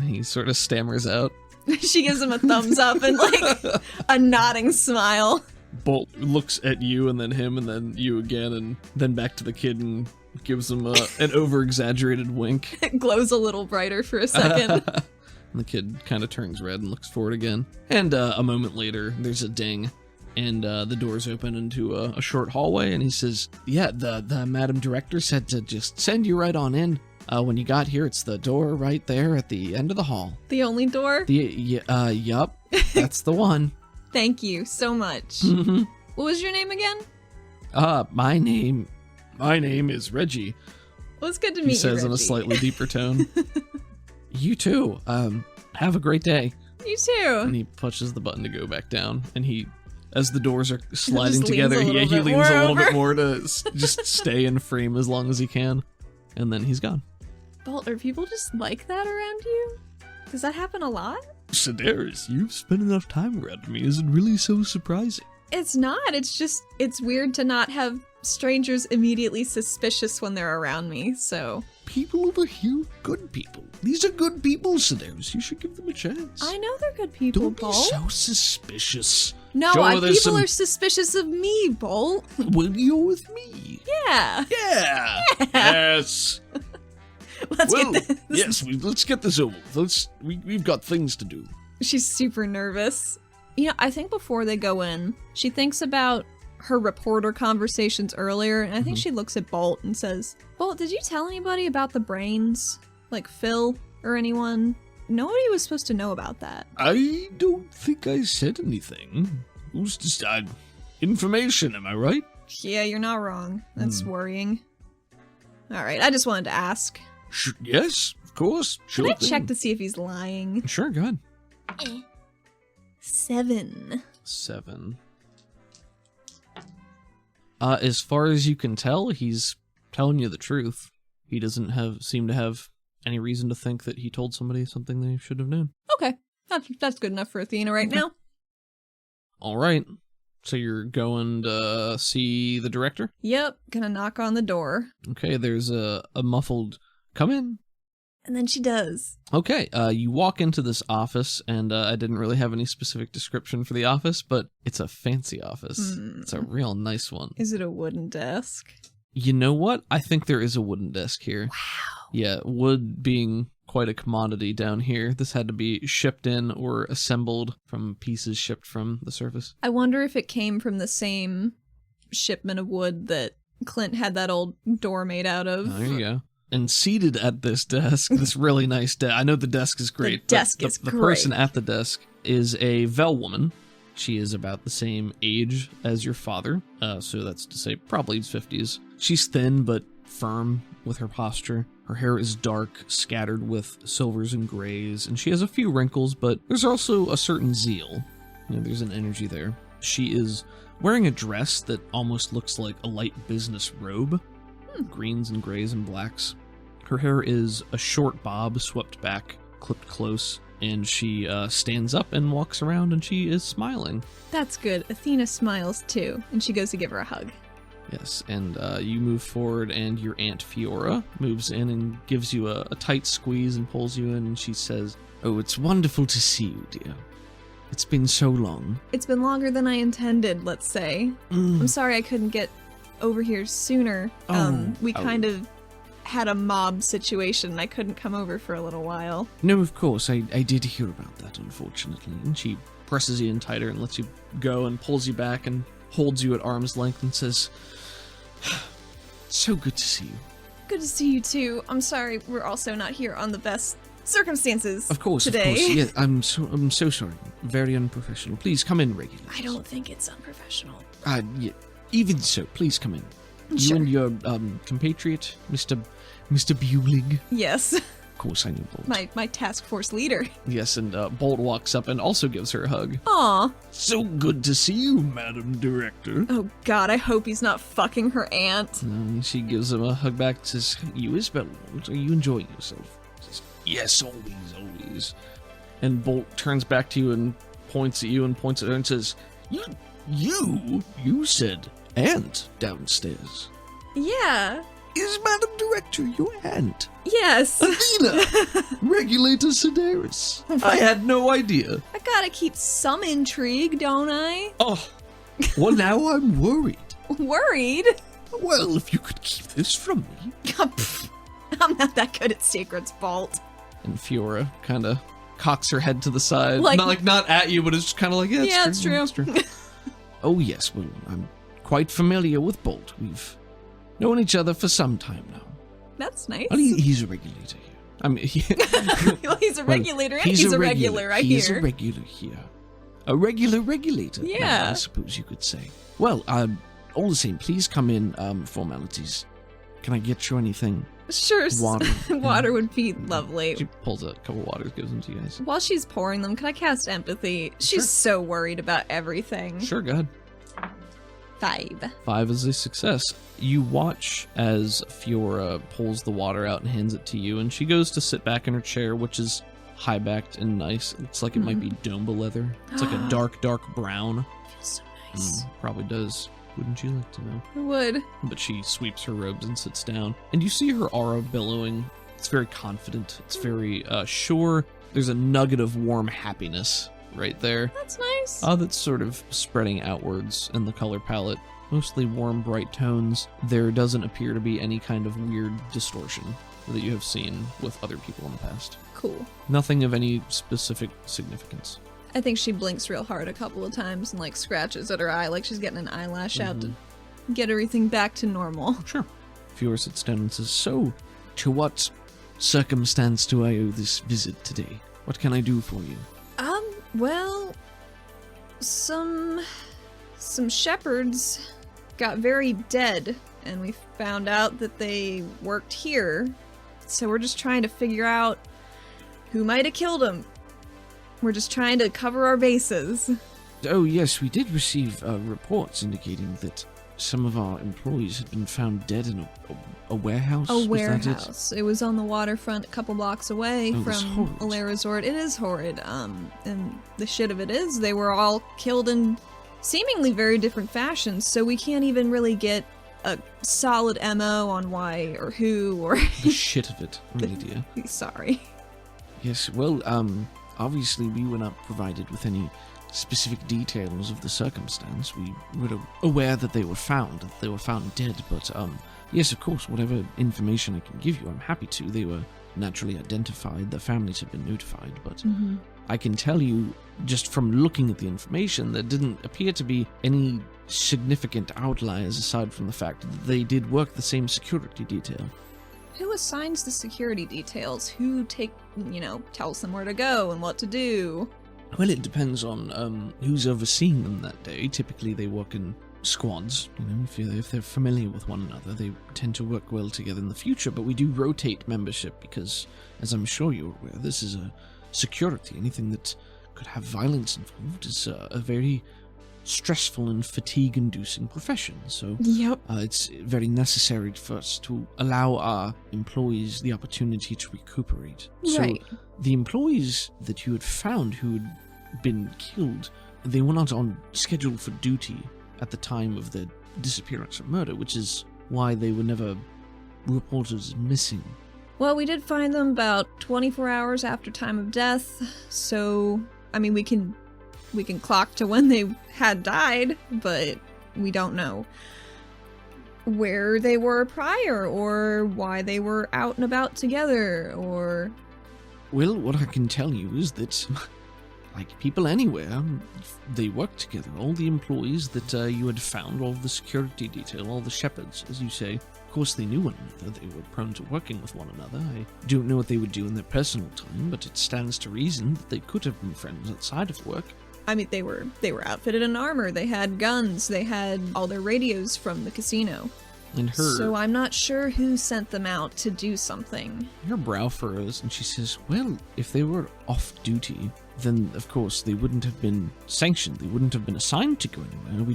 He sort of stammers out. She gives him a thumbs up and like a nodding smile. Bolt looks at you and then him and then you again and then back to the kid and gives him an over-exaggerated wink. It glows a little brighter for a second. And the kid kind of turns red and looks forward again. And a moment later, there's a ding, and the doors open into a short hallway, and he says, yeah, the Madam Director said to just send you right on in. When you got here, it's the door right there at the end of the hall. The only door? Yup, that's the one. Thank you so much. Mm-hmm. What was your name again? My name is Reggie. Well, it's good to meet you, He says Reggie. in a slightly deeper tone. You too. Have a great day. You too. And he pushes the button to go back down. And he, as the doors are sliding Just together, leans a he little bit leans a more little bit over. more to just stay in frame as long as he can. And then he's gone. Bolt, are people just like that around you? Does that happen a lot? Sedaris, you've spent enough time around me. Is it really so surprising? It's not. It's just, it's weird to not have strangers immediately suspicious when they're around me, so. People over here, good people. These are good people, Sedaris. You should give them a chance. I know they're good people, Don't be Bolt. so suspicious. No, Sure, there's people some- are suspicious of me, Bolt. Well, you're with me. Yeah. Yeah. Yes. Let's Well, get this. yes. Let's get this over with. We've got things to do. She's super nervous. You know, I think before they go in, she thinks about her reporter conversations earlier, and I think she looks at Bolt and says, Bolt, did you tell anybody about the brains? Like Phil or anyone? Nobody was supposed to know about that. I don't think I said anything. Who's just information? Am I right? Yeah, you're not wrong. That's worrying. Alright, I just wanted to ask. Yes, of course. Sure Can I thing. check to see if he's lying? Sure, go ahead. 7. 7. As far as you can tell, he's telling you the truth. He doesn't seem to have any reason to think that he told somebody something they should have known. Okay, that's good enough for Athena right now. All right. So you're going to see the director? Yep, gonna knock on the door. Okay, there's a muffled, come in. And then she does. Okay, you walk into this office, and I didn't really have any specific description for the office, but it's a fancy office. It's a real nice one. Is it a wooden desk? You know what? I think there is a wooden desk here. Wow. Yeah, wood being quite a commodity down here. This had to be shipped in or assembled from pieces shipped from the surface. I wonder if it came from the same shipment of wood that Clint had that old door made out of. Oh, there you go. And seated at this desk, this really nice desk. I know the desk is great. The desk is the great. person at the desk is a Vel woman. She is about the same age as your father, so that's to say probably 50s. She's thin but firm with her posture. Her hair is dark, scattered with silvers and grays, and she has a few wrinkles, but there's also a certain zeal. You know, there's an energy there. She is wearing a dress that almost looks like a light business robe. Greens and grays and blacks. Her hair is a short bob swept back, clipped close, and she stands up and walks around, and she is smiling. That's good. Athena smiles too, and she goes to give her a hug. Yes, and you move forward, and your Aunt Fiora moves in and gives you a tight squeeze and pulls you in, and she says, Oh, it's wonderful to see you, dear. It's been so long. It's been longer than I intended, let's say. I'm sorry I couldn't get over here sooner. We kind of had a mob situation and I couldn't come over for a little while. No, of course, I did hear about that, unfortunately. and she presses you in tighter and lets you go and pulls you back and holds you at arm's length and says, So good to see you. Good to see you too. I'm sorry we're also not here on the best circumstances Of course, today. of course. Yeah, I'm so sorry. Very unprofessional. Please come in regularly. I don't think it's unprofessional. Yeah, even so, please come in. Sure. You and your compatriot, Mr. Bueling. Yes, Of course, I knew Bolt. my task force leader. yes, and Bolt walks up and also gives her a hug. Aw. So good to see you, Madam Director. Oh god, I hope he's not fucking her aunt. And she gives him a hug back and says, You as well, Bolt. Are you enjoying yourself? Yes, always. And Bolt turns back to you and points at you and points at her and says, You said aunt downstairs. Yeah. Is Madam Director your aunt? Yes. Athena! Regulator Sedaris. I had no idea. I gotta keep some intrigue, don't I? Oh, well, now I'm worried. Worried? Well, if you could keep this from me. I'm not that good at secrets, Bolt. and Fiora kind of cocks her head to the side. Like- Not at you, but it's just kind of like, yeah, it's true. it's true. Oh, yes, well, I'm quite familiar with Bolt. We've known each other for some time now. That's nice. Well, he's a regulator here. I mean, Well, he's a regulator and he's he's a regular, I He's hear. a regular here. A regular regulator, now, Yeah. I suppose you could say. Well, all the same, please come in, formalities. Can I get you anything? Sure. Water. Water would be lovely. She pulls a couple waters, gives them to you guys. While she's pouring them, can I cast empathy? She's so worried about everything. Sure, go ahead. 5. 5 is a success. You watch as Fiora pulls the water out and hands it to you, and she goes to sit back in her chair, which is high-backed and nice. It looks like it might be Domba leather. It's like a dark brown. Feels so nice. Probably does. Wouldn't you like to know? I would. But she sweeps her robes and sits down. And you see her aura billowing. It's very confident. It's very sure. There's a nugget of warm happiness right there. That's nice. That's sort of spreading outwards in the color palette. Mostly warm, bright tones. There doesn't appear to be any kind of weird distortion that you have seen with other people in the past. Cool. Nothing of any specific significance. I think she blinks real hard a couple of times and like scratches at her eye like she's getting an eyelash out to get everything back to normal. Sure. Fiora sits down and says, So, to what circumstance do I owe this visit today? What can I do for you? Well, some shepherds got very dead, and we found out that they worked here. So we're just trying to figure out who might have killed them. We're just trying to cover our bases. Oh, yes, we did receive reports indicating that some of our employees had been found dead in a warehouse. A Was that warehouse. It was on the waterfront a couple blocks away Oh, that's from horrid. Alair Resort. It is horrid. And the shit of it is they were all killed in seemingly very different fashions, so we can't even really get a solid MO on why or who or The shit of it, really, dear. sorry. Yes, well, obviously we were not provided with any specific details of the circumstance. We were aware that they were found dead, but, yes, of course, whatever information I can give you, I'm happy to. They were naturally identified, their families have been notified, but I can tell you, just from looking at the information, there didn't appear to be any significant outliers aside from the fact that they did work the same security detail. Who assigns the security details? Who tells them where to go and what to do? Well, it depends on who's overseeing them that day. Typically, they work in squads. If they're familiar with one another, they tend to work well together in the future. But we do rotate membership because, as I'm sure you're aware, this is a security. Anything that could have violence involved is a very stressful and fatigue-inducing profession. So Yep. it's very necessary for us to allow our employees the opportunity to recuperate. Right. So the employees that you had found who had been killed, they were not on schedule for duty at the time of their disappearance or murder, which is why they were never reported as missing. Well, we did find them about 24 hours after time of death, so, I mean, we can clock to when they had died, but we don't know where they were prior, or why they were out and about together, or... Well, what I can tell you is that, like people anywhere, they work together. All the employees that you had found, all the security detail, all the shepherds, as you say, of course they knew one another. They were prone to working with one another. I don't know what they would do in their personal time, but it stands to reason that they could have been friends outside of work. I mean, they were outfitted in armor, they had guns, they had all their radios from the casino. And So I'm not sure who sent them out to do something. her brow furrows, and she says, Well, if they were off duty, then of course they wouldn't have been sanctioned. They wouldn't have been assigned to go anywhere. We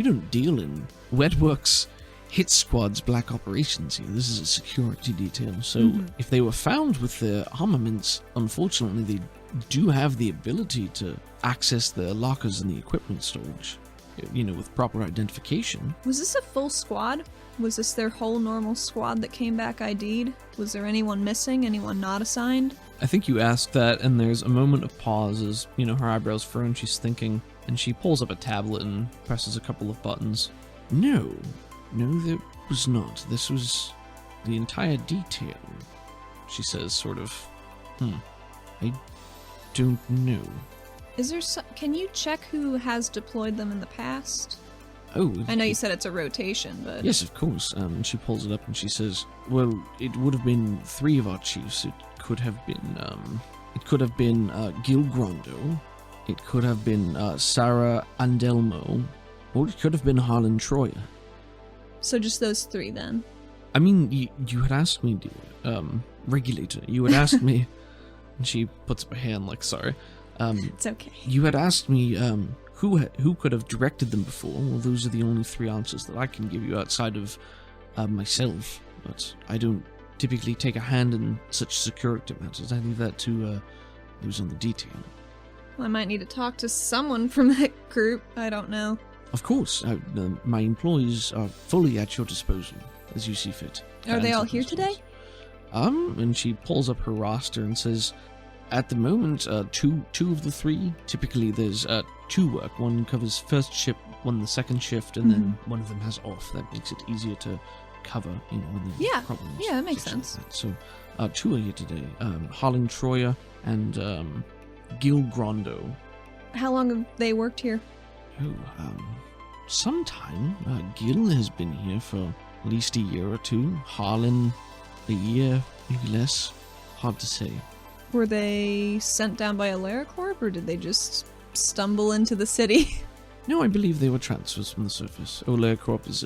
don't deal in wet works hit squad's black operations here. This is a security detail. So if they were found with their armaments, unfortunately, they do have the ability to access the lockers and the equipment storage, with proper identification. Was this a full squad? Was this their whole normal squad that came back ID'd? Was there anyone missing? Anyone not assigned? I think you asked that, and there's a moment of pause as, her eyebrows furrow, she's thinking, and she pulls up a tablet and presses a couple of buttons. No, there was not. This was the entire detail, she says, sort of. I don't know. Is there can you check who has deployed them in the past? Oh, I know you said it's a rotation, but... Yes, of course. And she pulls it up and she says, well, it would have been 3 of our chiefs. It could have been Gil Grondo. It could have been Sarah Andelmo. Or it could have been Harlan Troyer. So just those 3, then? I mean, you had asked me, dear, regulator, you had asked me... And she puts up her hand like, sorry. It's okay. You had asked me, who could have directed them before? Well, those are the only 3 answers that I can give you outside of myself. But I don't typically take a hand in such security matters. I leave that to those on the detail. Well, I might need to talk to someone from that group. I don't know. Of course. My employees are fully at your disposal, as you see fit. Are they all here today? And she pulls up her roster and says, at the moment, two of the 3, typically there's 2 work. One covers first shift, one the second shift, and then one of them has off. That makes it easier to cover, when there's problems. Yeah, that makes sense. Like that. So, 2 are here today. Harlan Troyer and Gil Grondo. How long have they worked here? Sometime. Gil has been here for at least a year or 2. Harlan, a year, maybe less. Hard to say. Were they sent down by AleraCorp, or did they just stumble into the city? No, I believe they were transfers from the surface. AleraCorp is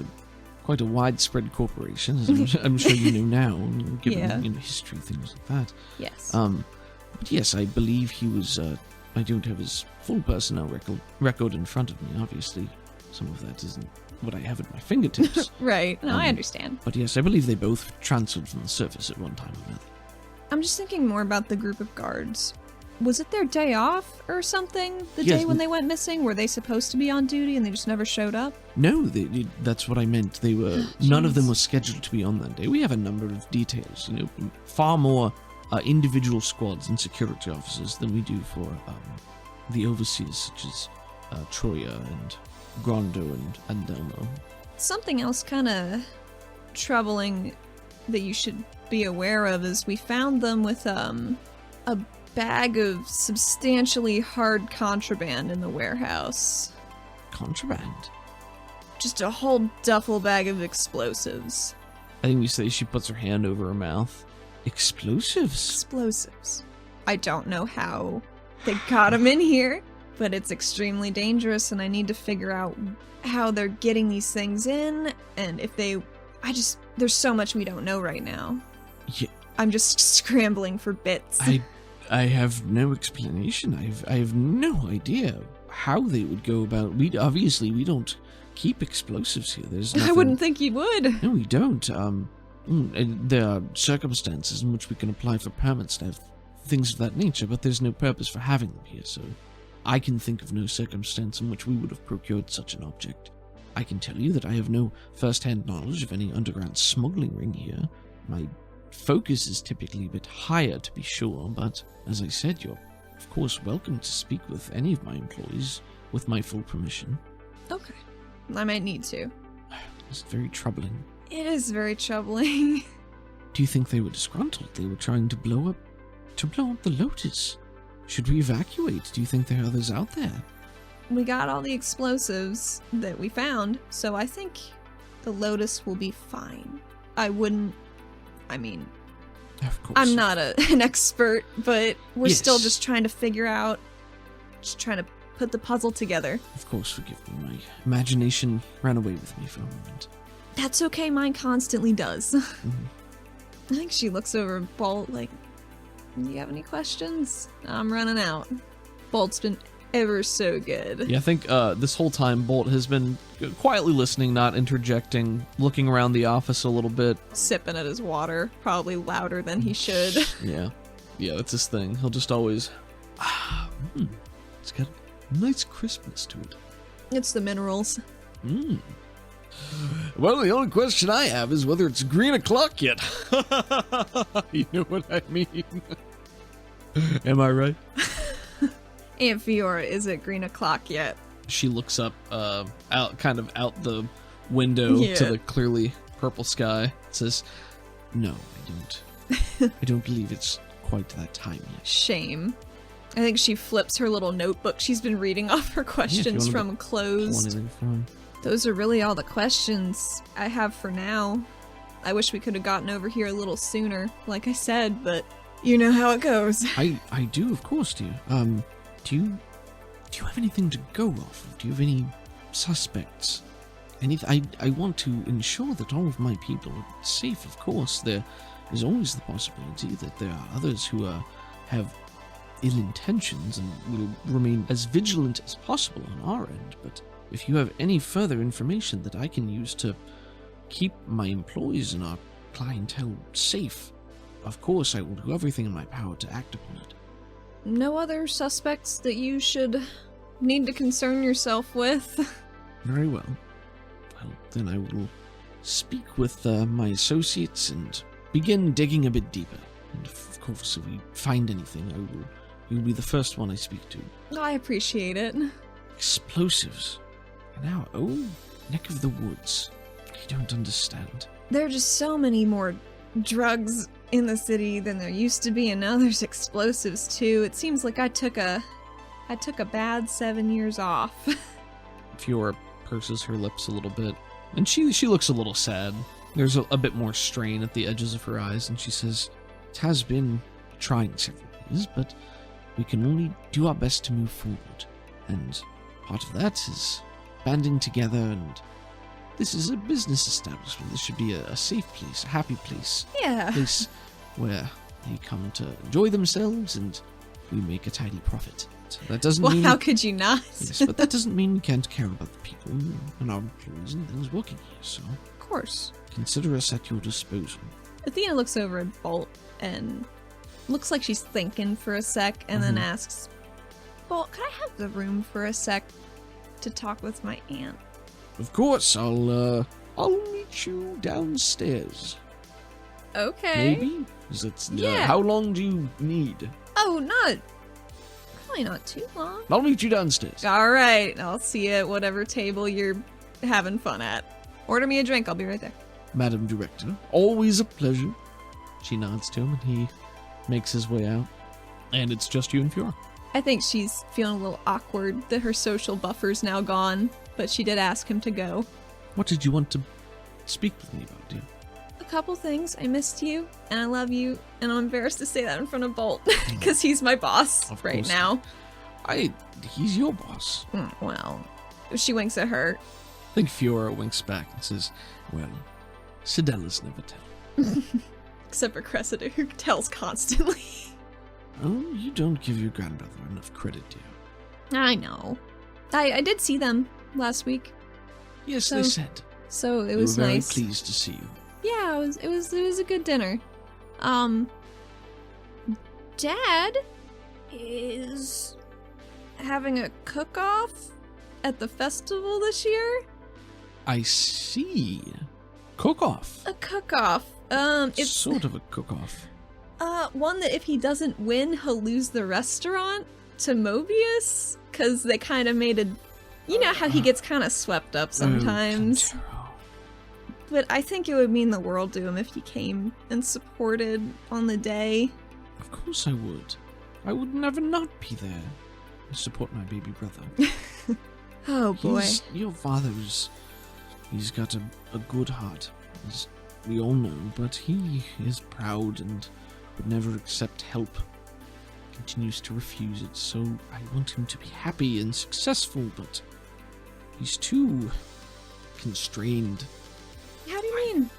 quite a widespread corporation, as I'm sure you know now, given history, things like that. Yes. But yes, I believe he was. I don't have his full personnel record in front of me. Obviously, some of that isn't what I have at my fingertips. Right. No, I understand. But yes, I believe they both transferred from the surface at one time or another. I'm just thinking more about the group of guards. Was it their day off or something? The day when they went missing? Were they supposed to be on duty and they just never showed up? No, that's what I meant. They were. None of them were scheduled to be on that day. We have a number of details. Far more individual squads and security officers than we do for the overseers, such as Troya and Grondo and Andelmo. Something else kind of troubling that you should be aware of is we found them with a bag of substantially hard contraband in the warehouse. Contraband? Just a whole duffel bag of explosives. I think you say she puts her hand over her mouth. Explosives? Explosives. I don't know how they got them in here, but it's extremely dangerous, and I need to figure out how they're getting these things in, and if they... there's so much we don't know right now. Yeah. I'm just scrambling for bits. I have no explanation. I have no idea how they would go about... We don't keep explosives here. There's nothing... I wouldn't think you would. No, we don't. There are circumstances in which we can apply for permits to have things of that nature, but there's no purpose for having them here, so I can think of no circumstance in which we would have procured such an object. I can tell you that I have no first-hand knowledge of any underground smuggling ring here. My focus is typically a bit higher, to be sure, but as I said, you're of course welcome to speak with any of my employees with my full permission. Okay. I might need to. It's very troubling. It is very troubling. Do you think they were disgruntled? They were trying to blow up the Lotus. Should we evacuate? Do you think there are others out there? We got all the explosives that we found, so I think the Lotus will be fine. Of course. I'm not an expert, but we're still just trying to figure out, just trying to put the puzzle together. Of course, forgive me. My imagination ran away with me for a moment. That's okay, mine constantly does. Mm-hmm. I think she looks over at Bolt like, do you have any questions? I'm running out. Bolt's been ever so good. Yeah, I think this whole time Bolt has been quietly listening, not interjecting, looking around the office a little bit. Sipping at his water, probably louder than he should. Yeah, that's his thing. He'll just always, it's got a nice crispness to it. It's the minerals. Well, the only question I have is whether it's green o'clock yet. You know what I mean? Am I right? Aunt Fiora, is it green o'clock yet? She looks up, out the window to the clearly purple sky. Says, "No, I don't. I don't believe it's quite that time yet." Shame. I think she flips her little notebook. She's been reading off her questions from closed. Those are really all the questions I have for now. I wish we could have gotten over here a little sooner, like I said, but you know how it goes. I do, of course, do. Do you have anything to go off of? Do you have any suspects? I want to ensure that all of my people are safe, of course. There is always the possibility that there are others who have ill intentions and will remain as vigilant as possible on our end, but if you have any further information that I can use to keep my employees and our clientele safe, of course I will do everything in my power to act upon it. No other suspects that you should need to concern yourself with? Very well. Well, then I will speak with my associates and begin digging a bit deeper. And of course, if we find anything, you'll be the first one I speak to. I appreciate it. Explosives. In our own neck of the woods. You don't understand. There are just so many more drugs in the city than there used to be, and now there's explosives too. It seems like I took a bad 7 years off. Fiora purses her lips a little bit, and she looks a little sad. There's a bit more strain at the edges of her eyes, and she says, "It has been trying several years, but we can only do our best to move forward. And part of that is banding together, and this is a business establishment. This should be a safe place, a happy place. Yeah. A place where they come to enjoy themselves and we make a tidy profit. So that doesn't mean... Well, how could you not? Yes, but that doesn't mean we can't care about the people and our employees and things working here, so... Of course. Consider us at your disposal." Athena looks over at Bolt and looks like she's thinking for a sec and then asks, "Bolt, could I have the room for a sec to talk with my aunt?" "Of course, I'll meet you downstairs." Okay. Maybe? Is it, Yeah. How long do you need? Oh, probably not too long. I'll meet you downstairs. All right, I'll see you at whatever table you're having fun at. Order me a drink, I'll be right there. Madam Director, always a pleasure. She nods to him and he makes his way out. And it's just you and Fiora. I think she's feeling a little awkward that her social buffer's now gone, but she did ask him to go. What did you want to speak with me about, dear? A couple things. I missed you, and I love you, and I'm embarrassed to say that in front of Bolt, because he's my boss Of right course. now. He's your boss. Well, she winks at her. I think Fiora winks back and says, "Well, Sedella's never tell." Except for Cressida, who tells constantly. Oh, you don't give your grandmother enough credit, dear. I know. I did see them last week, Yes, they said. so it They was were very nice. pleased to see you. Yeah, it was a good dinner. Dad is having a cook-off at the festival this year. I see. Cook-off. A cook-off. It's sort of a cook-off. one that if he doesn't win, he'll lose the restaurant to Mobius, because they kind of made a... You know how he gets kind of swept up sometimes. Oh, Kentaro. But I think it would mean the world to him if he came and supported on the day. Of course I would. I would never not be there. I support my baby brother. Oh boy. Your father's... He's got a good heart, as we all know, but he is proud and would never accept help. Continues to refuse it, so I want him to be happy and successful, but he's too constrained. How do you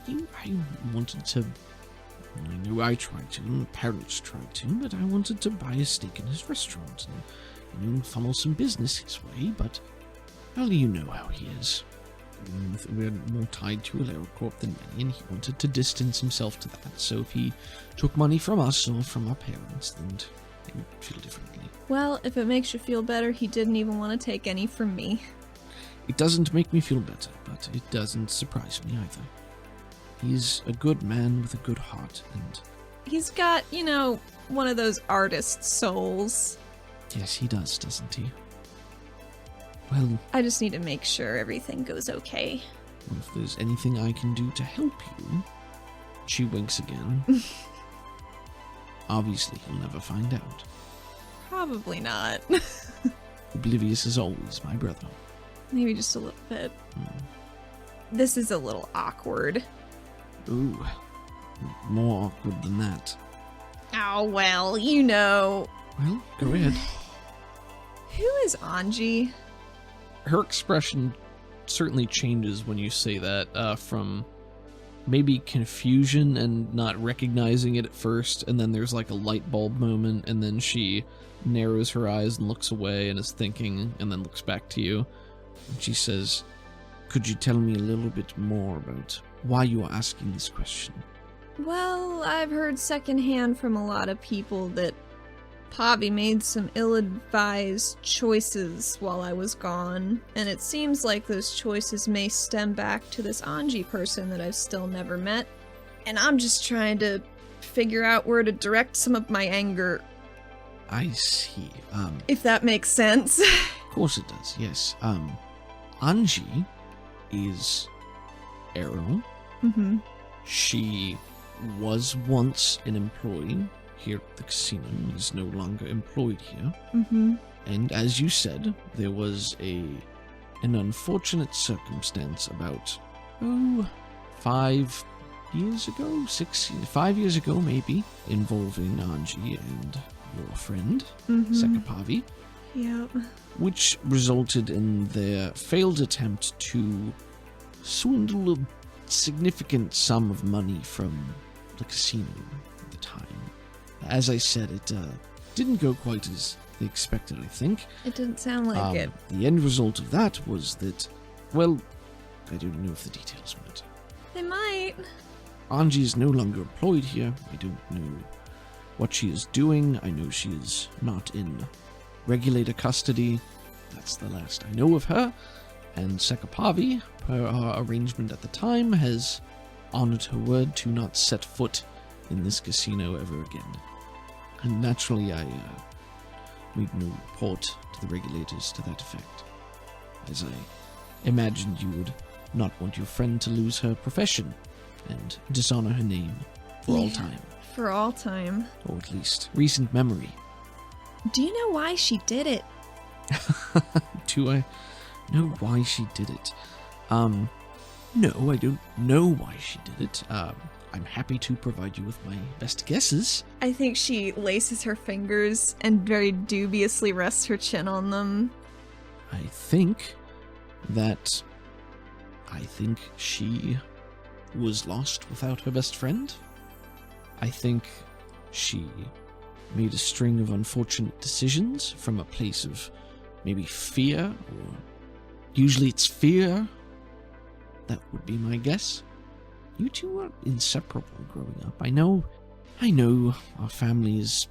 mean? I wanted to... I know I tried to, and the parents tried to, but I wanted to buy a stake in his restaurant, and follow some business his way, but, well, you know how he is. We're more tied to a lower corp than many, and he wanted to distance himself to that, so if he took money from us or from our parents, then he would feel differently. Well, if it makes you feel better, he didn't even want to take any from me. It doesn't make me feel better, but it doesn't surprise me either. He's a good man with a good heart, and... He's got, one of those artist souls. Yes, he does, doesn't he? Well, I just need to make sure everything goes okay. if there's anything I can do to help you... She winks again. Obviously, he'll never find out. Probably not. Oblivious as always, my brother. Maybe just a little bit. This is a little awkward. Ooh, more awkward than that. Oh, well, Well, go ahead. Who is Anji? Her expression certainly changes when you say that, from maybe confusion and not recognizing it at first, and then there's like a light bulb moment, and then she narrows her eyes and looks away and is thinking, and then looks back to you. And she says, "Could you tell me a little bit more about why you are asking this question?" Well, I've heard secondhand from a lot of people that Pavi made some ill-advised choices while I was gone, and it seems like those choices may stem back to this Anji person that I've still never met, and I'm just trying to figure out where to direct some of my anger. I see. If that makes sense. Of course it does, yes. Anji is Arrow. Mm-hmm. She was once an employee here at the casino, is no longer employed here. Mm-hmm. And as you said, there was an unfortunate circumstance about, 5 years ago, 5 years ago maybe, involving Anji and your friend, Sekapavi, Yep. which resulted in their failed attempt to swindle a significant sum of money from the casino at the time. As I said, it didn't go quite as they expected, I think. It didn't sound like it. The end result of that was that, well, I don't know if the details matter. They might. Anji is no longer employed here. I don't know what she is doing. I know she is not in regulator custody. That's the last I know of her. And Sekapavi, per our arrangement at the time, has honored her word to not set foot in this casino ever again. And naturally, I made no report to the regulators to that effect, as I imagined you would not want your friend to lose her profession and dishonor her name for all time. For all time. Or at least recent memory. Do you know why she did it? Do I know why she did it? No, I don't know why she did it. I'm happy to provide you with my best guesses. I think she laces her fingers and very dubiously rests her chin on them. I think she was lost without her best friend. I think she made a string of unfortunate decisions from a place of maybe fear, or usually it's fear. That would be my guess. You two were inseparable growing up. I know our family is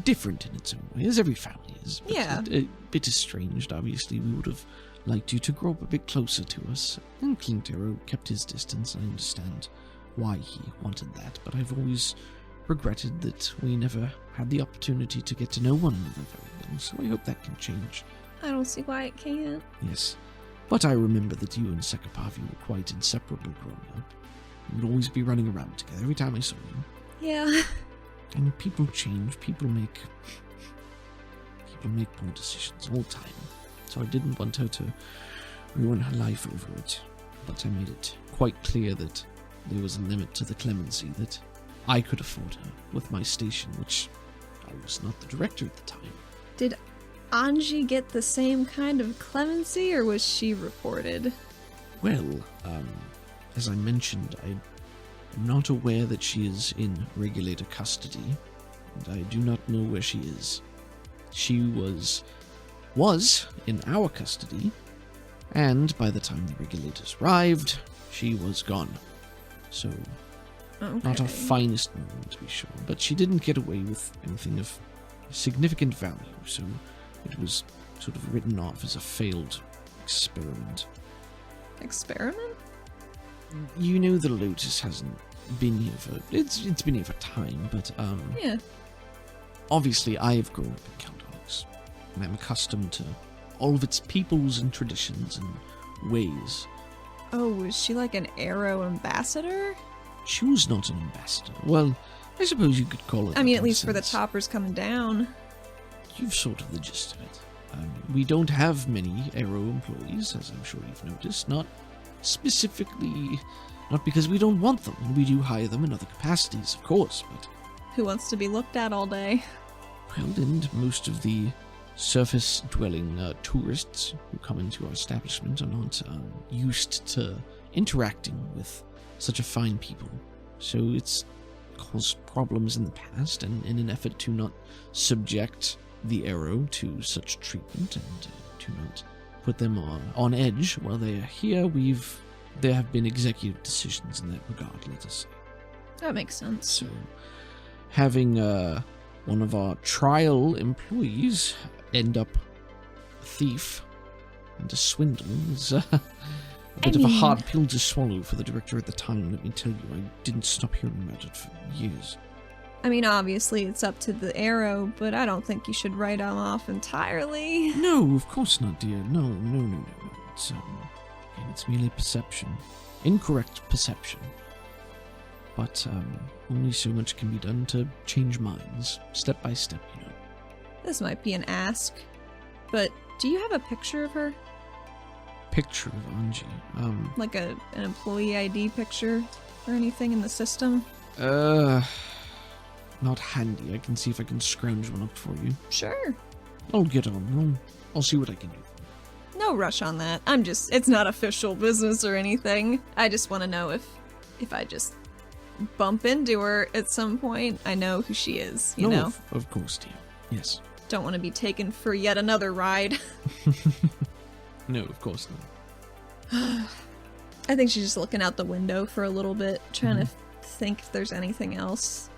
different in its own way, as every family is. But Yeah. A bit estranged, obviously. We would have liked you to grow up a bit closer to us. And Clintero kept his distance. I understand why he wanted that, but I've always regretted that we never had the opportunity to get to know one another very well, so I hope that can change. I don't see why it can't. Yes. But I remember that you and Sekapavi were quite inseparable growing up. You would always be running around together every time I saw you. Yeah. And people change, people make poor decisions all the time. So I didn't want her to ruin her life over it. But I made it quite clear that there was a limit to the clemency that I could afford her with my station, which I was not the director at the time. Did Anji get the same kind of clemency, or was she reported? Well, as I mentioned, I'm not aware that she is in regulator custody, and I do not know where she is. She was was in our custody, and by the time the regulators arrived, she was gone. So, Okay. not our finest moment, to be sure, but she didn't get away with anything of significant value, so it was sort of written off as a failed experiment. Experiment? You know the Lotus hasn't been here for... It's been here for time, but, Yeah. obviously I've grown up in Count Onyx, and I'm accustomed to all of its peoples and traditions and ways. Oh, was she like an Arrow ambassador? She was not an ambassador. Well, I suppose you could call it. I mean, that at in a least for the sense. toppers coming down. You've sort of the gist of it. We don't have many Arrow employees, as I'm sure you've noticed. Not specifically, not because we don't want them. We do hire them in other capacities, of course, but... Who wants to be looked at all day? Well, and most of the surface-dwelling tourists who come into our establishment are not used to interacting with such a fine people. So it's caused problems in the past, and in an effort to not subject the Arrow to such treatment and to not put them on edge while they are here, there have been executive decisions in that regard, let us say. That makes sense. So, having one of our trial employees end up a thief and a swindler is a bit of a hard pill to swallow for the director at the time. Let me tell you, I didn't stop hearing about it for years. I mean, obviously it's up to the Arrow, but I don't think you should write him off entirely. No, of course not, dear. No. It's merely perception. Incorrect perception. But only so much can be done to change minds, step by step, you know. This might be an ask, but do you have a picture of her? Picture of Anji. Like an employee ID picture or anything in the system? Not handy. I can see if I can scrounge one up for you. Sure. I'll get on. I'll see what I can do. No rush on that. It's not official business or anything. I just want to know if I just bump into her at some point, I know who she is, you know? Of course, dear. Yes. Don't want to be taken for yet another ride. No, of course not. I think she's just looking out the window for a little bit, trying to think if there's anything else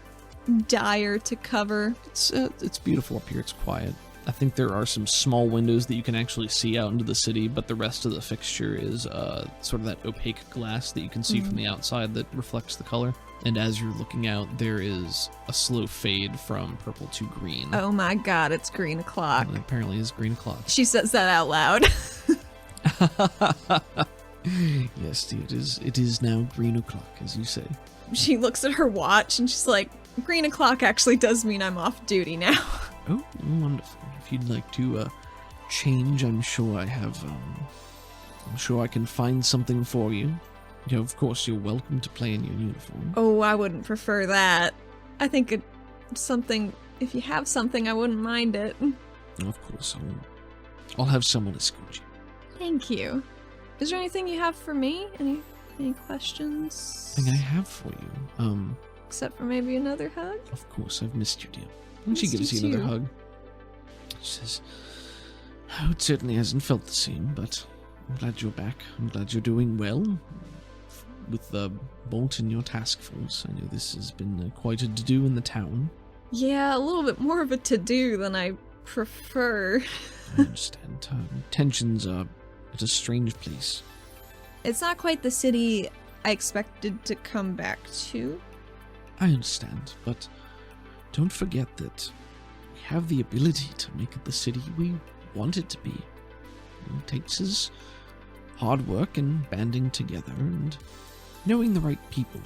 dire to cover. It's beautiful up here. It's quiet. I think there are some small windows that you can actually see out into the city, but the rest of the fixture is sort of that opaque glass that you can see from the outside that reflects the color. And as you're looking out, there is a slow fade from purple to green. Oh my god, it's green o'clock. And it apparently is green o'clock. She says that out loud. Yes, dear, it is now green o'clock, as you say. She looks at her watch and she's like, green o'clock actually does mean I'm off duty now. Oh, wonderful. If you'd like to change, I'm sure I have, I'm sure I can find something for you. You know, of course, you're welcome to play in your uniform. Oh, I wouldn't prefer that. I think if you have something, I wouldn't mind it. Of course, I'll have someone escort you. Thank you. Is there anything you have for me? Any questions? Thing I have for you, Except for maybe another hug? of course, I've missed you, dear. And she Missed gives you you another too. hug. She says, oh, it certainly hasn't felt the same, but I'm glad you're back. I'm glad you're doing well. With the Bolt in your task force, I know this has been quite a to-do in the town. Yeah, a little bit more of a to-do than I prefer. I understand. Tensions are at a strange place. It's not quite the city I expected to come back to. I understand, but don't forget that we have the ability to make it the city we want it to be. It takes us hard work and banding together and knowing the right people.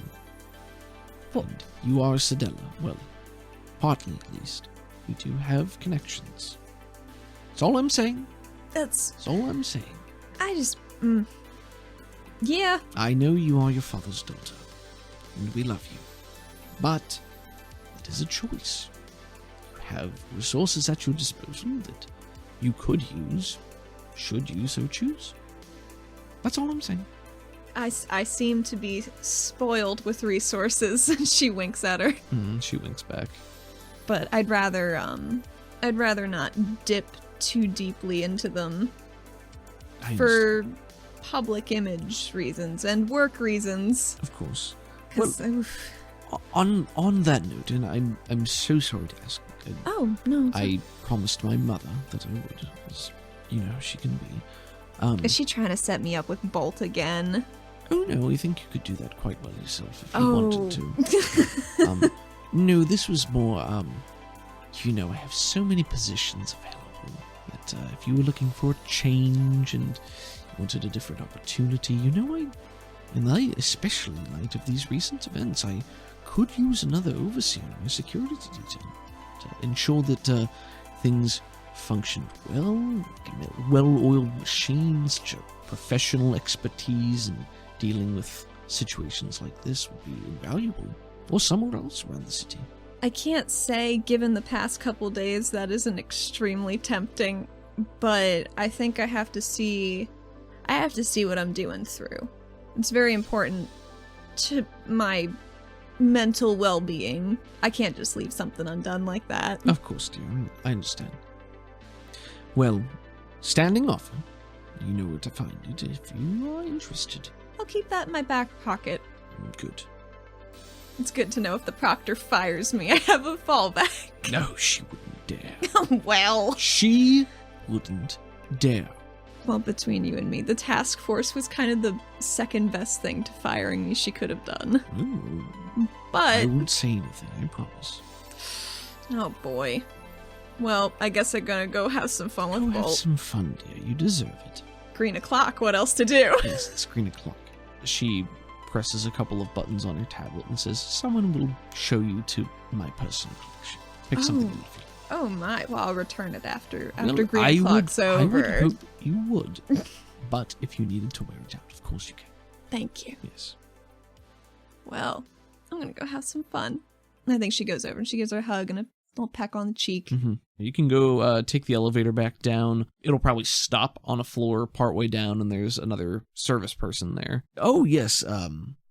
And you are Sedella. Well, partly at least. We do have connections. That's all I'm saying. That's all I'm saying. I just... Yeah. I know you are your father's daughter, and we love you. But it is a choice. You have resources at your disposal that you could use, should you so choose. That's all I'm saying. I seem to be spoiled with resources. She winks at her. She winks back. But I'd rather not dip too deeply into them I for public image reasons and work reasons. Of course. 'Cause On that note, and I'm so sorry to ask. oh, no. I promised my mother that I would, as you know how she can be. Is she trying to set me up with Bolt again? Oh no, I think you could do that quite well yourself if you Oh. wanted to. No, this was more, you know, I have so many positions available that if you were looking for a change and you wanted a different opportunity, you know, especially in light of these recent events, I could use another overseer in my security detail to ensure that things functioned well, well-oiled machines, such a professional expertise in dealing with situations like this would be invaluable, or somewhere else around the city. I can't say, given the past couple days, that isn't extremely tempting, but I think I have to see what I'm doing through. It's very important to my mental well-being. I can't just leave something undone like that. Of course, dear, I understand. Well, standing offer, you know where to find it if you are interested. I'll keep that in my back pocket. Good. It's good to know if the proctor fires me, I have a fallback. No, she wouldn't dare. Well. She wouldn't dare. Well, between you and me, the task force was kind of the second best thing to firing me she could have done. Ooh, I But, won't say anything, I promise. oh boy. Well, I guess I'm gonna go have some fun Go with have Bolt. some fun, dear. You deserve it. Green o'clock, what else to do? Yes, it's green o'clock. She presses a couple of buttons on her tablet and says, "Someone will show you to my personal collection. Pick something Oh. you feel." Oh my, well, I'll return it after Well, green I o'clock's would, over. I would hope you would. But if you needed to wear it out, of course you can. Thank you. Yes. Well, I'm gonna go have some fun. And I think she goes over and she gives her a hug and a little peck on the cheek. Mm-hmm. You can go take the elevator back down. It'll probably stop on a floor partway down, and there's another service person there. Oh, yes,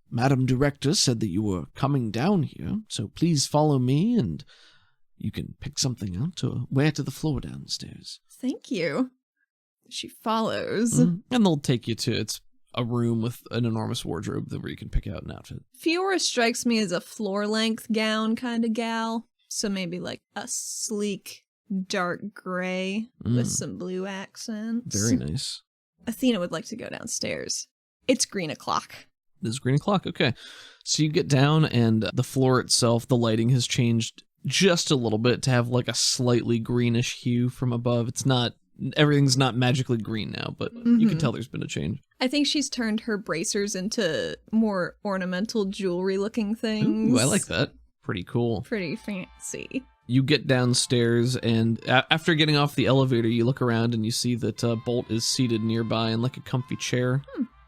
Madam Director said that you were coming down here, so please follow me, and you can pick something out to wear to the floor downstairs. Thank you. She follows. And they'll take you to a room with an enormous wardrobe where you can pick out an outfit. Fiora strikes me as a floor-length gown kind of gal. So maybe like a sleek, dark gray with some blue accents. Very nice. Athena would like to go downstairs. It's green o'clock. It is green o'clock, okay. So you get down, and the floor itself, the lighting has changed just a little bit to have like a slightly greenish hue from above. Everything's not magically green now, but you can tell there's been a change. I think she's turned her bracers into more ornamental jewelry-looking things. Ooh, I like that. Pretty cool. Pretty fancy. You get downstairs, and after getting off the elevator, you look around and you see that Bolt is seated nearby in like a comfy chair,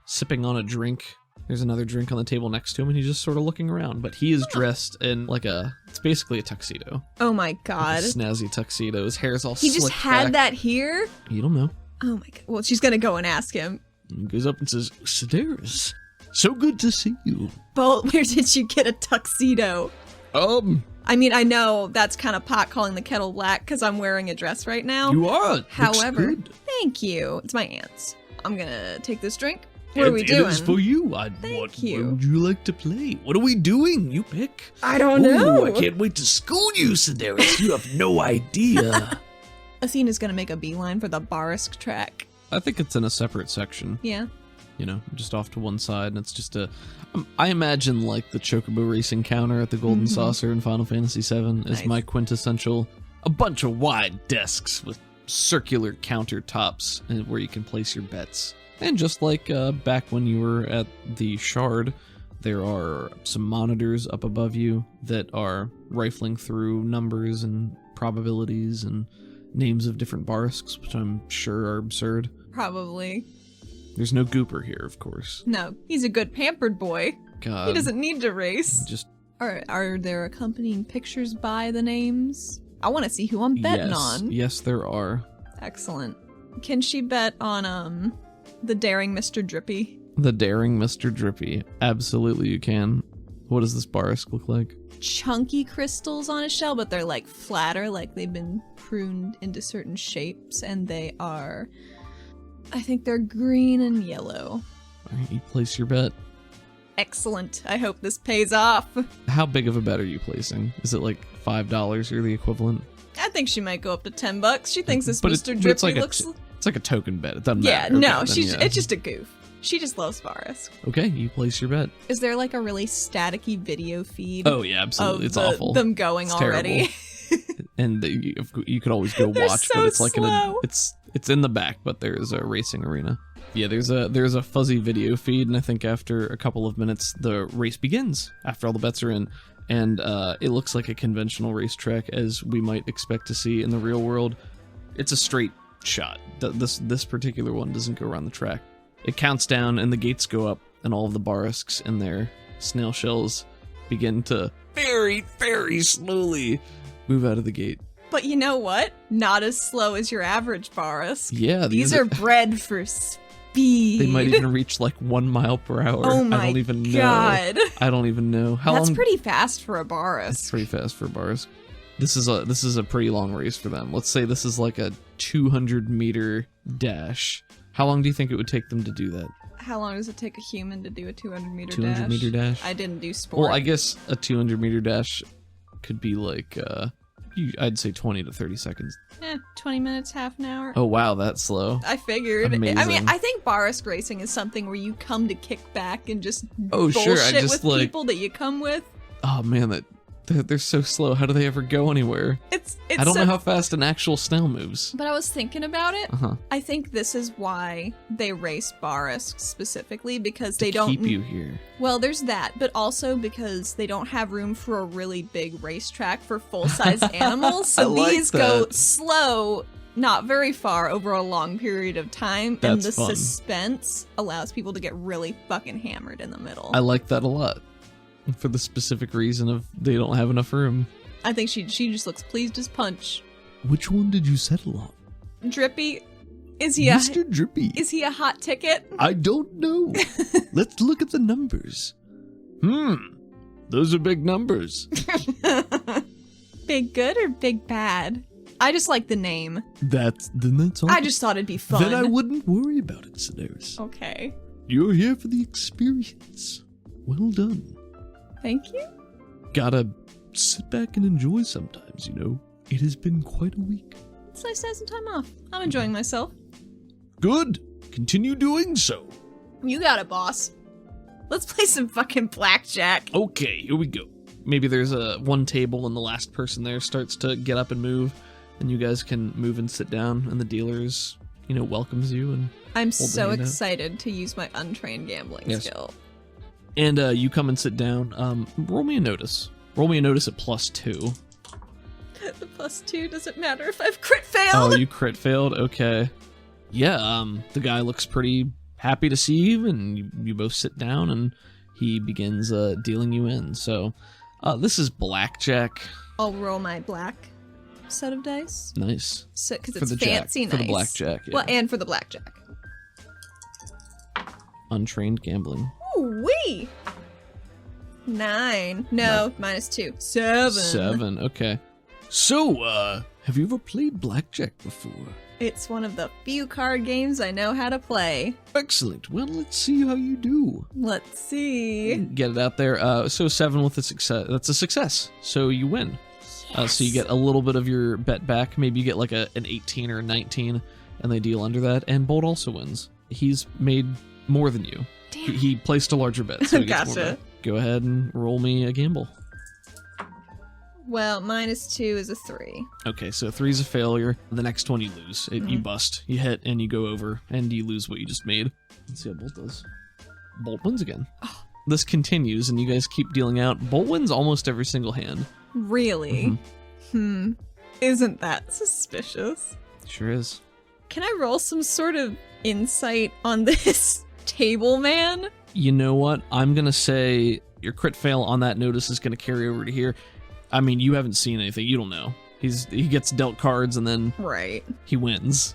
sipping on a drink. There's another drink on the table next to him, and he's just sort of looking around. But he is dressed in like it's basically a tuxedo. Oh my god. A snazzy tuxedo. His hair's all He slicked just had back. that here? You don't know. Oh my god. Well, she's gonna go and ask him. He goes up and says, "Sedaris, so good to see you." Bolt, where did you get a tuxedo? I mean, I know that's kind of pot calling the kettle black because I'm wearing a dress right now. You are. However, Looks good. thank you. It's my aunt's. I'm gonna take this drink. What are we doing? It is for you. Thank what you. would you like to play? What are we doing? You pick. I don't know. I can't wait to school you, Sedaris. You have no idea. Athena's gonna make a beeline for the Barisk track. I think it's in a separate section. Yeah. You know, just off to one side, and it's just I imagine like the Chocobo racing counter at the Golden Saucer in Final Fantasy VII is Nice. my quintessential. A bunch of wide desks with circular countertops where you can place your bets. And just like back when you were at the Shard, there are some monitors up above you that are rifling through numbers and probabilities and names of different Barisks, which I'm sure are absurd. Probably. There's no Gooper here, of course. No, he's a good pampered boy. God. He doesn't need to race. Just Are there accompanying pictures by the names? I want to see who I'm betting on. Yes, there are. Excellent. Can she bet on the daring Mr. Drippy? The daring Mr. Drippy. Absolutely, you can. What does this Barisk look like? Chunky crystals on a shell, but they're like flatter, like they've been pruned into certain shapes, and they are, I think they're green and yellow. All right, you place your bet. Excellent. I hope this pays off. How big of a bet are you placing? Is it like $5 or the equivalent? I think she might go up to $10. She thinks this But Mr. it's Drippy like looks... it's like a token bet. It doesn't Yeah, matter. no, Okay, then, it's just a goof. She just loves Barisk. Okay, you place your bet. Is there like a really staticky video feed? Oh yeah, absolutely. It's awful. Them going It's already. And you could always go They're watch, so but it's like slow. it's in the back, but there's a racing arena. Yeah, there's a fuzzy video feed, and I think after a couple of minutes the race begins. After all the bets are in, and it looks like a conventional racetrack as we might expect to see in the real world. It's a straight shot. This particular one doesn't go around the track. It counts down, and the gates go up, and all of the Barisks and their snail shells begin to very, very slowly move out of the gate. But you know what? Not as slow as your average Barisk. Yeah, These are bred for speed. They might even reach like 1 mile per hour. Oh my I don't even God. know. I don't even know how That's long. pretty fast for a Barisk. That's pretty fast for Barisk. This is a pretty long race for them. Let's say this is like a 200-meter dash. How long do you think it would take them to do that? How long does it take a human to do a 200-meter 200-meter dash? I didn't do sport. Well, I guess a 200-meter dash could be like, I'd say 20 to 30 seconds. 20 minutes, half an hour. Oh, wow, that's slow. I figured. Amazing. I mean, I think Barisk racing is something where you come to kick back and just Oh, bullshit sure, I just, with like- people that you come with. Oh, man, they're so slow. How do they ever go anywhere? It's I don't so- know how fast an actual snail moves. But I was thinking about it. Uh-huh. I think this is why they race Barisk specifically, because they To don't keep you here. Well, there's that, but also because they don't have room for a really big racetrack for full-size animals. So I like these go that. slow, not very far over a long period of time, and That's the fun. suspense allows people to get really fucking hammered in the middle. I like that a lot. For the specific reason of they don't have enough room. I think she just looks pleased as punch. Which one did you settle on? Drippy, is he a Mr. Drippy. is he a hot ticket? I don't know. Let's look at the numbers. Those are big numbers. Big good or big bad? I just like the name. That's all. I just thought it'd be fun. Then I wouldn't worry about it, Sedaris. Okay. You're here for the experience. Well done. Thank you. Gotta sit back and enjoy sometimes, you know. It has been quite a week. It's nice to have some time off. I'm enjoying myself. Good. Continue doing so. You got it, boss. Let's play some fucking blackjack. Okay, here we go. Maybe there's one table and the last person there starts to get up and move, and you guys can move and sit down, and the dealer's, welcomes you. And I'm Hold the so hand out. excited to use my untrained gambling Yes. skill. And you come and sit down. Roll me a notice. Roll me a notice at +2. The +2 doesn't matter if I've crit failed. Oh, you crit failed? Okay. Yeah, the guy looks pretty happy to see you, and you both sit down, and he begins dealing you in. So, this is blackjack. I'll roll my black set of dice. Nice. So, because For it's the jack. fancy For nice. the blackjack, yeah. Well, and for the blackjack. Untrained gambling. Ooh, wee! 9. No, -2. 7. 7, okay. So, have you ever played blackjack before? It's one of the few card games I know how to play. Excellent. Well, let's see how you do. Let's see. Get it out there. So 7 with a success. That's a success. So you win. So you get a little bit of your bet back. Maybe you get like an 18 or a 19, and they deal under that. And Bolt also wins. He's made more than you. Damn. He placed a larger bet. So he gets more Gotcha. back. Go ahead and roll me a gamble. Well, -2 is a 3. Okay, so 3 is a failure. The next one you lose. You Mm-hmm. bust. You hit and you go over, and you lose what you just made. Let's see how Bolt does. Bolt wins again. Oh. This continues, and you guys keep dealing out. Bolt wins almost every single hand. Really? Mm-hmm. Isn't that suspicious? Sure is. Can I roll some sort of insight on this table man? You know what? I'm going to say your crit fail on that notice is going to carry over to here. I mean, you haven't seen anything. You don't know. He gets dealt cards, and then Right. he wins.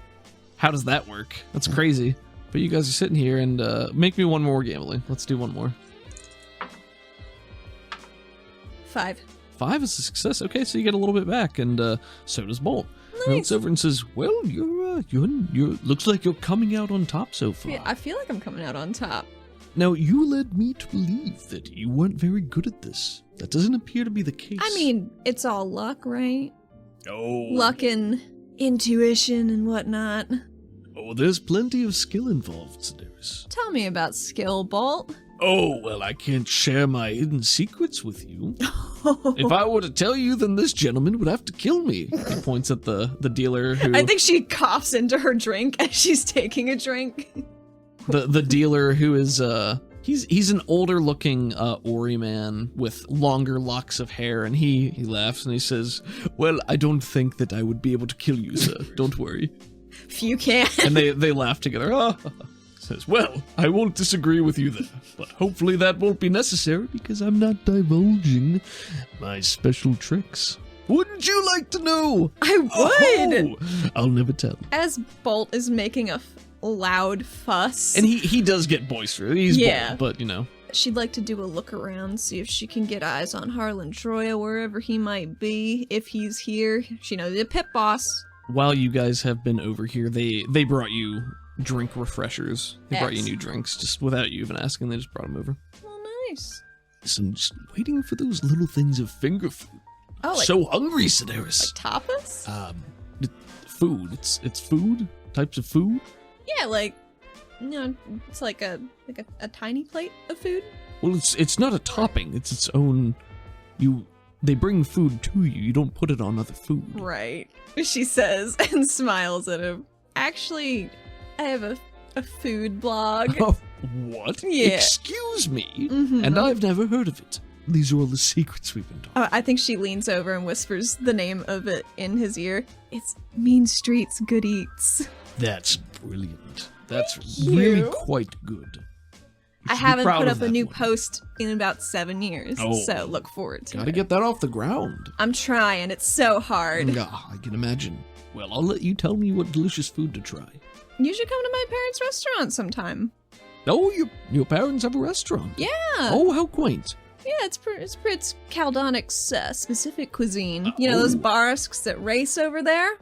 How does that work? That's crazy. But you guys are sitting here, and make me one more gambling. Let's do one more. 5. 5 is a success. Okay, so you get a little bit back, and so does Bolt. Nice. Looks over and says, "Well, you're looks like you're coming out on top so far." Yeah, I feel like I'm coming out on top. Now, you led me to believe that you weren't very good at this. That doesn't appear to be the case. I mean, it's all luck, right? oh, Luck and intuition and whatnot. oh, there's plenty of skill involved, Sedaris. Tell me about skill, Bolt. Oh, well, I can't share my hidden secrets with you. If I were to tell you, then this gentleman would have to kill me. He points at the dealer who... I think she coughs into her drink as she's taking a drink. The dealer who is, he's an older looking Ori man with longer locks of hair, and he laughs and he says, "Well, I don't think that I would be able to kill you, sir. Don't worry." If you can. And they laugh together. Says, "Well, I won't disagree with you there, but hopefully that won't be necessary because I'm not divulging my special tricks. Wouldn't you like to know?" I would! Oh, I'll never tell. As Bolt is making a loud fuss. And he does get boisterous. He's Yeah. bold, but, She'd like to do a look around, see if she can get eyes on Harlan Troya wherever he might be. If he's here, she knows the pit boss. While you guys have been over here, they brought you drink refreshers. They brought you new drinks, just without you even asking. They just brought them over. Oh, nice. So I'm just waiting for those little things of finger food. Oh, like, So hungry, Sedaris. tapas? Food. It's food. Types of food. Yeah, like, it's like a tiny plate of food. Well, it's not a topping. It's its own. They bring food to you. You don't put it on other food. Right. She says and smiles at him. Actually, I have a food blog. Oh, what? Yeah. Excuse me. Mhm. And I've never heard of it. These are all the secrets we've been talking. I think she leans over and whispers the name of it in his ear. It's Mean Streets Good Eats. That's brilliant. That's Thank really you. quite good. You I should be haven't proud put of up a that new one. post in about 7 years, Oh. so look forward to Gotta it. get that off the ground. I'm trying. It's so hard. Yeah, I can imagine. Well, I'll let you tell me what delicious food to try. You should come to my parents' restaurant sometime. Oh, your parents have a restaurant. Yeah. Oh, how quaint. Yeah, it's Caldonic's specific cuisine. You know those Oh. barsks that race over there?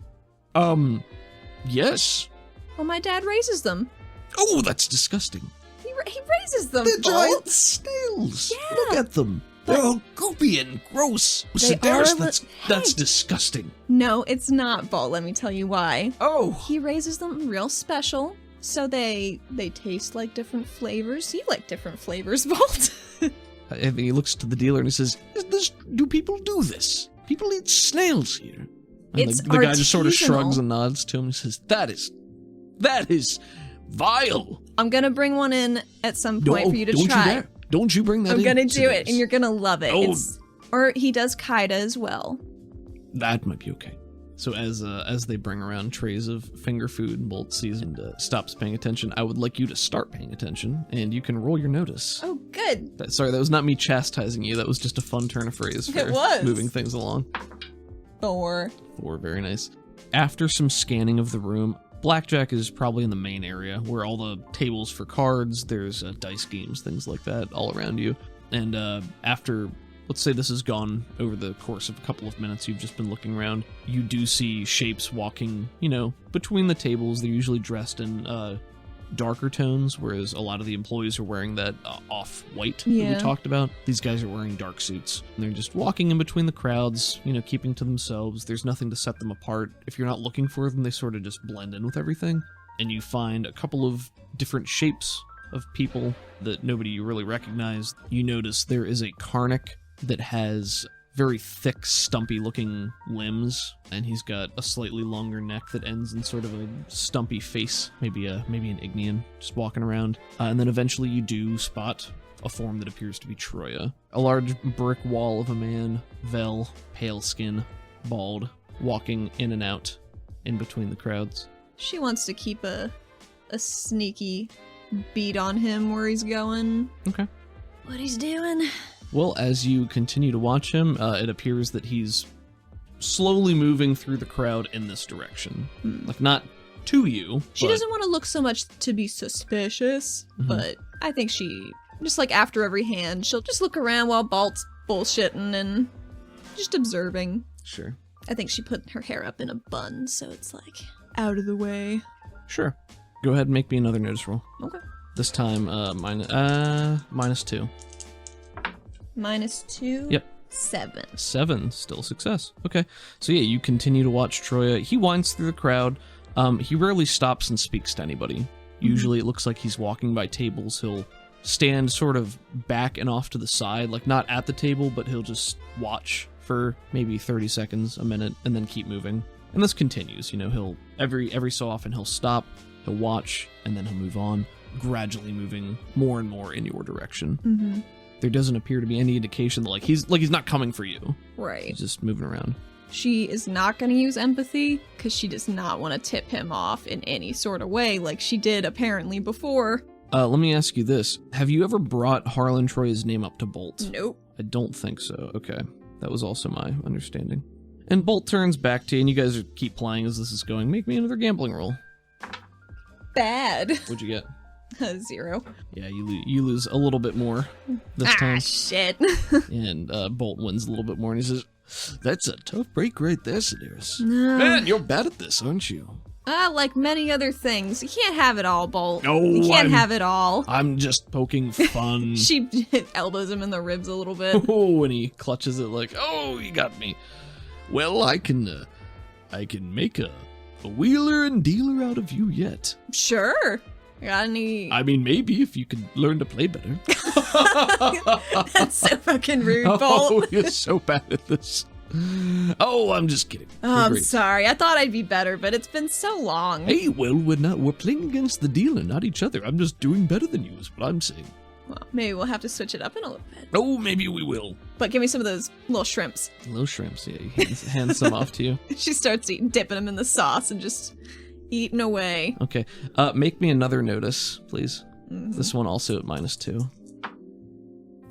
Yes. Well, my dad raises them. Oh, that's disgusting. He raises them. They're Bolt. giant snails. Yeah. Look at them. They're all goopy and gross. They Sedaris, are That's disgusting. No, it's not, Bolt. Let me tell you why. Oh. He raises them real special, so they taste like different flavors. You like different flavors, Bolt. And he looks to the dealer and he says, do people do this? People eat snails here. And It's the guy just sort of artisanal. shrugs and nods to him and says, that is vile. I'm gonna bring one in at some point for you to don't try. You dare. Don't you bring that in. I'm gonna do Sedaris. it, and you're gonna love it. Oh. Or he does kaida as well. That might be okay. So as they bring around trays of finger food, Bolt sees and stops paying attention. I would like you to start paying attention, and you can roll your notice. Oh, good. Sorry, that was not me chastising you. That was just a fun turn of phrase for It was. moving things along. 4. 4, very nice. After some scanning of the room, blackjack is probably in the main area where all the tables for cards, there's dice games, things like that all around you. And after, let's say this has gone over the course of a couple of minutes, you've just been looking around, you do see shapes walking, between the tables. They're usually dressed in darker tones, whereas a lot of the employees are wearing that off-white that we Yeah. talked about. These guys are wearing dark suits. And they're just walking in between the crowds, keeping to themselves. There's nothing to set them apart. If you're not looking for them, they sort of just blend in with everything. And you find a couple of different shapes of people that nobody really recognized. You notice there is a Karnak that has very thick, stumpy-looking limbs, and he's got a slightly longer neck that ends in sort of a stumpy face, maybe an Ignean, just walking around. And then eventually you do spot a form that appears to be Troya. A large brick wall of a man, Vel, pale skin, bald, walking in and out in between the crowds. She wants to keep a sneaky beat on him where he's going. Okay. What he's doing. Well, as you continue to watch him, it appears that he's slowly moving through the crowd in this direction. Like, not to you. She but- doesn't want to look so much to be suspicious, Mhm. but I think she, just like after every hand, she'll just look around while Bolt bullshitting and just observing. Sure. I think she put her hair up in a bun, so it's like out of the way. Sure. Go ahead and make me another notice roll. Okay. This time, -2. -2? Yep. 7. 7, still success. Okay. So yeah, you continue to watch Troya. He winds through the crowd. He rarely stops and speaks to anybody. Usually it looks like he's walking by tables. He'll stand sort of back and off to the side, like not at the table, but he'll just watch for maybe 30 seconds, a minute, and then keep moving. And this continues, you know, he'll every so often he'll stop, he'll watch, and then he'll move on, gradually moving more and more in your direction. Mm-hmm. There doesn't appear to be any indication that he's not coming for you. Right. He's just moving around. She is not going to use empathy because she does not want to tip him off in any sort of way like she did apparently before. Let me ask you this. Have you ever brought Harlan Troy's name up to Bolt? Nope. I don't think so. Okay. That was also my understanding. And Bolt turns back to you, and you guys keep playing as this is going. Make me another gambling roll. Bad. What'd you get? 0. Yeah, you lose a little bit more this time. Shit. And Bolt wins a little bit more, and he says, That's a tough break right there, Sedaris. No. Man, you're bad at this, aren't you? Like many other things. You can't have it all, Bolt. No, you can't have it all. I'm just poking fun. She elbows him in the ribs a little bit. oh, and he clutches it like, Oh, you got me. Well, I can make a wheeler and dealer out of you yet. Sure. Got any... I mean, maybe if you could learn to play better. That's so fucking rude, Oh, Bolt. you're so bad at this. Oh, I'm just kidding. Oh, You're I'm great. sorry. I thought I'd be better, but it's been so long. Hey, well, we're playing against the dealer, not each other. I'm just doing better than you, is what I'm saying. Well, maybe we'll have to switch it up in a little bit. Oh, maybe we will. But give me some of those little shrimps. little shrimps. Yeah, he hands some off to you. She starts dipping them in the sauce and just eating away. Okay. Make me another notice, please. Mhm. This one also at -2.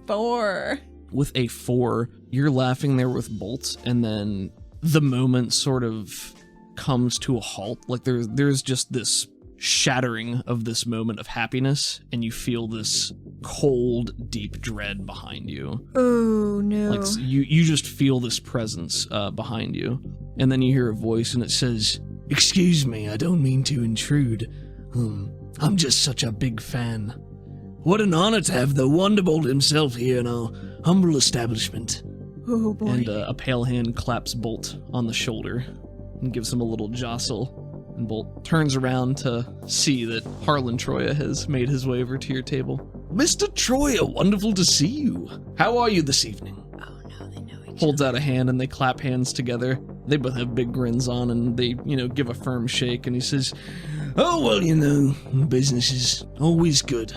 4. With a 4, you're laughing there with Bolt, and then the moment sort of comes to a halt. Like there's just this shattering of this moment of happiness, and you feel this cold, deep dread behind you. Oh, no. Like you just feel this presence behind you, and then you hear a voice, and it says, Excuse me, I don't mean to intrude. I'm just such a big fan. What an honor to have the Wonderbolt himself here in our humble establishment. Oh, boy. and a pale hand claps Bolt on the shoulder and gives him a little jostle. And Bolt turns around to see that Harlan Troya has made his way over to your table. Mr. Troya, wonderful to see you. How are you this evening? Oh, no, they know each Holds out a hand, and they clap hands together. They both have big grins on, and they, give a firm shake, and he says, Oh, well, business is always good.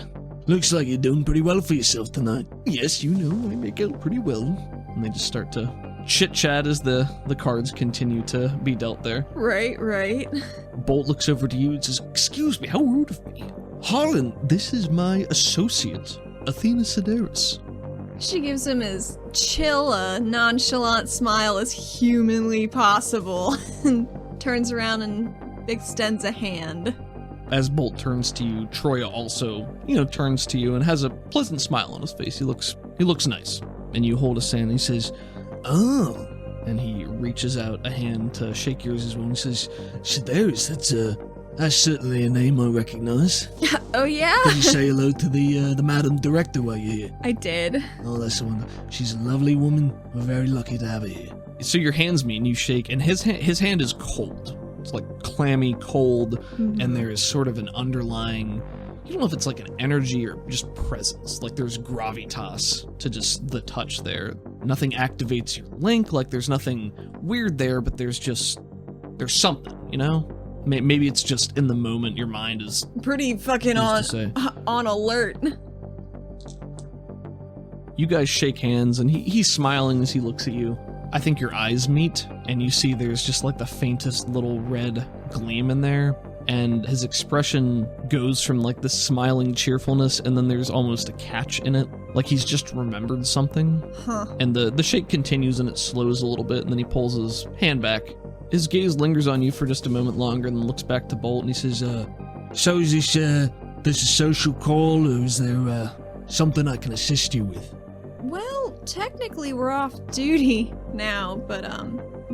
Looks like you're doing pretty well for yourself tonight. Yes, I make out pretty well. and they just start to chit-chat as the cards continue to be dealt there. Right. Bolt looks over to you and says, Excuse me, how rude of me. Harlan, this is my associate, Athena Sedaris. She gives him as chill a nonchalant smile as humanly possible and turns around and extends a hand. As Bolt turns to you, Troya also, turns to you and has a pleasant smile on his face. He looks nice. And you hold his hand and he says, Oh, and he reaches out a hand to shake yours as well. And he says, Sedaris, that's certainly a name I recognize. Oh, yeah? Did you say hello to the Madam Director while you're here? I did. Oh, that's wonderful. She's a lovely woman. We're very lucky to have her here. So your hands meet and you shake, and his hand is cold. It's like clammy cold, and there is sort of an underlying, you don't know if it's like an energy or just presence. Like there's gravitas to just the touch there. Nothing activates your link, like there's nothing weird there, but there's something, Maybe it's just in the moment your mind is pretty fucking on alert. You guys shake hands, and he's smiling as he looks at you. I think your eyes meet, and you see there's just like the faintest little red gleam in there, and his expression goes from like this smiling cheerfulness, and then there's almost a catch in it, like he's just remembered something. Huh. And the shake continues, and it slows a little bit, and then he pulls his hand back. His gaze lingers on you for just a moment longer, and then looks back to Bolt, and he says, So is this a social call, or is there something I can assist you with? Well, technically we're off duty now, but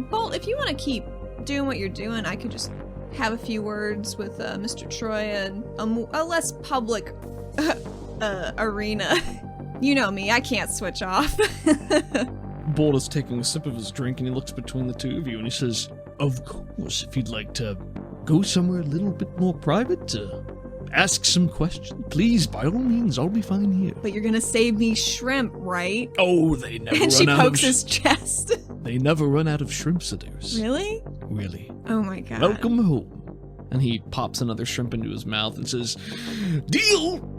Bolt, if you want to keep doing what you're doing, I could just have a few words with Mr. Troy and a less public arena. You know me, I can't switch off. Bolt is taking a sip of his drink and he looks between the two of you and he says, Of course, if you'd like to go somewhere a little bit more private to ask some questions, please, by all means, I'll be fine here. But you're gonna save me shrimp, right? Oh, they never And run she out pokes of his chest. They never run out of shrimp sitters. Really? Really. Oh my god. Welcome home. and he pops another shrimp into his mouth and says, Deal!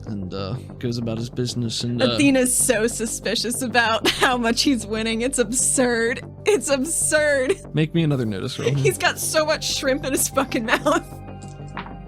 and goes about his business. And Athena's so suspicious about how much he's winning. It's absurd. It's absurd. make me another notice roll. He's got so much shrimp in his fucking mouth.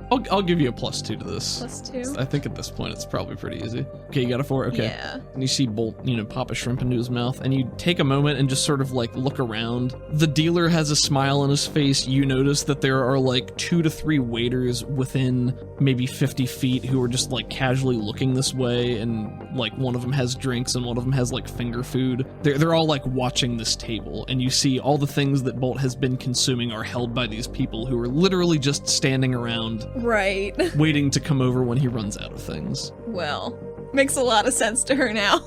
I'll give you a +2 to this. +2? I think at this point it's probably pretty easy. Okay, you got a 4? Okay. Yeah. And you see Bolt, pop a shrimp into his mouth, and you take a moment and just sort of like look around. The dealer has a smile on his face. You notice that there are like 2 to 3 waiters within maybe 50 feet who are just like casually looking this way, and like one of them has drinks and one of them has like finger food. They're all like watching this table, and you see all the things that Bolt has been consuming are held by these people who are literally just standing around Right. waiting to come over when he runs out of things. Well, makes a lot of sense to her now.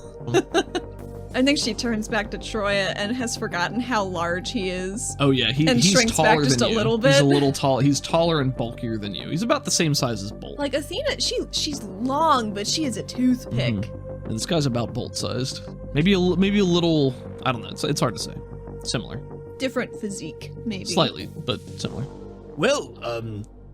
I think she turns back to Troya and has forgotten how large he is. Oh yeah, And he's shrinks back taller just than a you. little He's a bit. little tall. He's taller and bulkier than you. He's about the same size as Bolt. Like Athena, she's long, but she is a toothpick. And this guy's about Bolt sized. Maybe a little. I don't know. It's hard to say. Similar, Different physique, maybe. slightly, but similar. Well,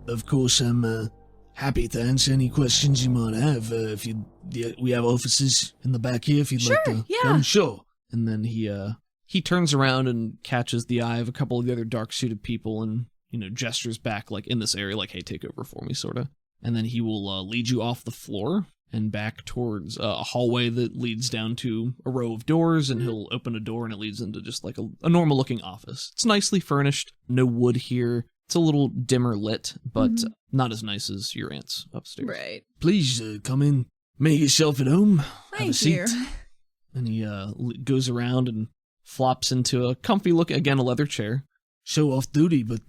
of course, I'm happy to answer any questions you might have. We have offices in the back here if you'd like to yeah. come. Sure. And then he turns around and catches the eye of a couple of the other dark suited people, and gestures back like in this area, like, "Hey, take over for me," sorta. And then he will lead you off the floor and back towards a hallway that leads down to a row of doors, and he'll open a door and it leads into just like a normal looking office. It's nicely furnished, no wood here. It's a little dimmer lit, but not as nice as your aunt's upstairs. Right. Please come in. Make yourself at home. Have a Thank seat. you. And he goes around and flops into a comfy look, again, a leather chair. So off duty, but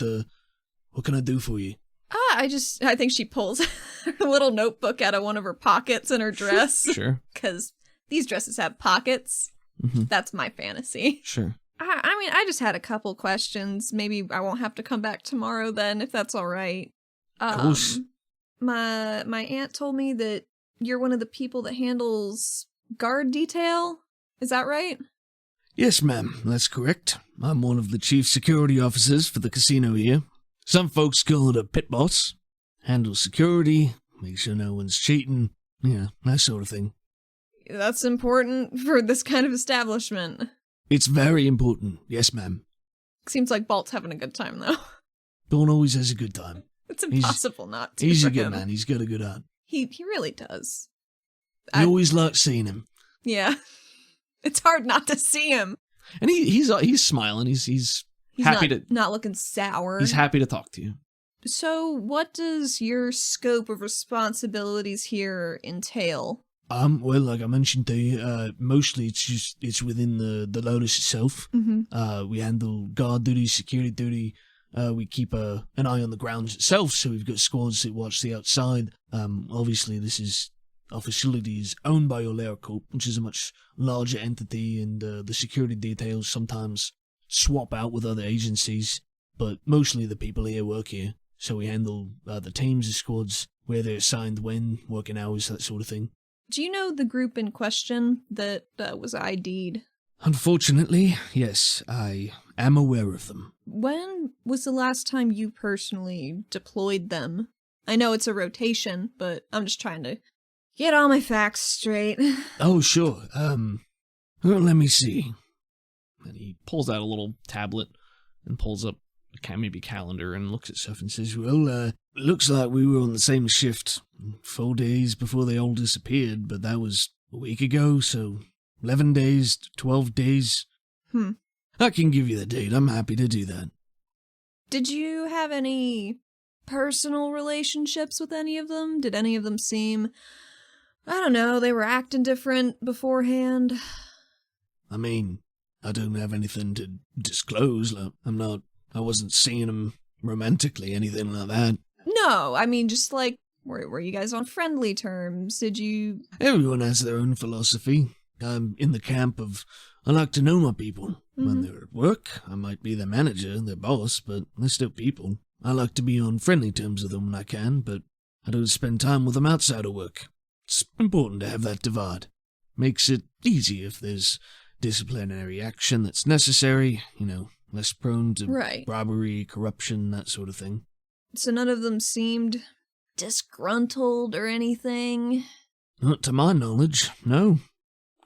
what can I do for you? I think she pulls her little notebook out of one of her pockets in her dress. Sure. Because these dresses have pockets. That's my fantasy. Sure. I mean, I just had a couple questions. Maybe I won't have to come back tomorrow then, if that's all right. Of course. My aunt told me that you're one of the people that handles guard detail. Is that right? Yes, ma'am, that's correct. I'm one of the chief security officers for the casino here. Some folks call it a pit boss. Handles security, make sure no one's cheating, that sort of thing. That's important for this kind of establishment. It's very important, yes, ma'am. Seems like Bolt's having a good time, though. Dawn always has a good time. It's impossible not to. He's for a good him. man, he's got a good heart. He really does. I always like seeing him. Yeah. It's hard not to see him. And he's smiling. He's happy not looking sour. He's happy to talk to you. So, what does your scope of responsibilities here entail? Well, like I mentioned to you, mostly it's within the Lotus itself. We handle guard duty, security duty. We keep an eye on the grounds itself, so we've got squads that watch the outside. Obviously, our facility is owned by Olera Corp, which is a much larger entity, and the security details sometimes swap out with other agencies, but mostly the people here work here. So we handle the teams, the squads, where they're assigned when, working hours, that sort of thing. Do you know the group in question that was ID'd? Unfortunately, yes, I am aware of them. When was the last time you personally deployed them? I know it's a rotation, but I'm just trying to get all my facts straight. Oh, sure. Well, let me see. And he pulls out a little tablet and pulls up maybe calendar and looks at stuff and says, Well, looks like we were on the same shift 4 days before they all disappeared, but that was a week ago, so 11 days, 12 days. I can give you the date. I'm happy to do that. Did you have any personal relationships with any of them? Did any of them seem I don't know, they were acting different beforehand. I mean, I don't have anything to disclose. Like, I wasn't seeing them romantically, anything like that. No, I mean, just like, were you guys on friendly terms? Did you... Everyone has their own philosophy. I'm in the camp of, I like to know my people. When they're at work, I might be their manager, their boss, but they're still people. I like to be on friendly terms with them when I can, but I don't spend time with them outside of work. It's important to have that divide. Makes it easy if there's disciplinary action that's necessary, less prone to robbery, corruption, that sort of thing. So none of them seemed disgruntled or anything? Not to my knowledge, no.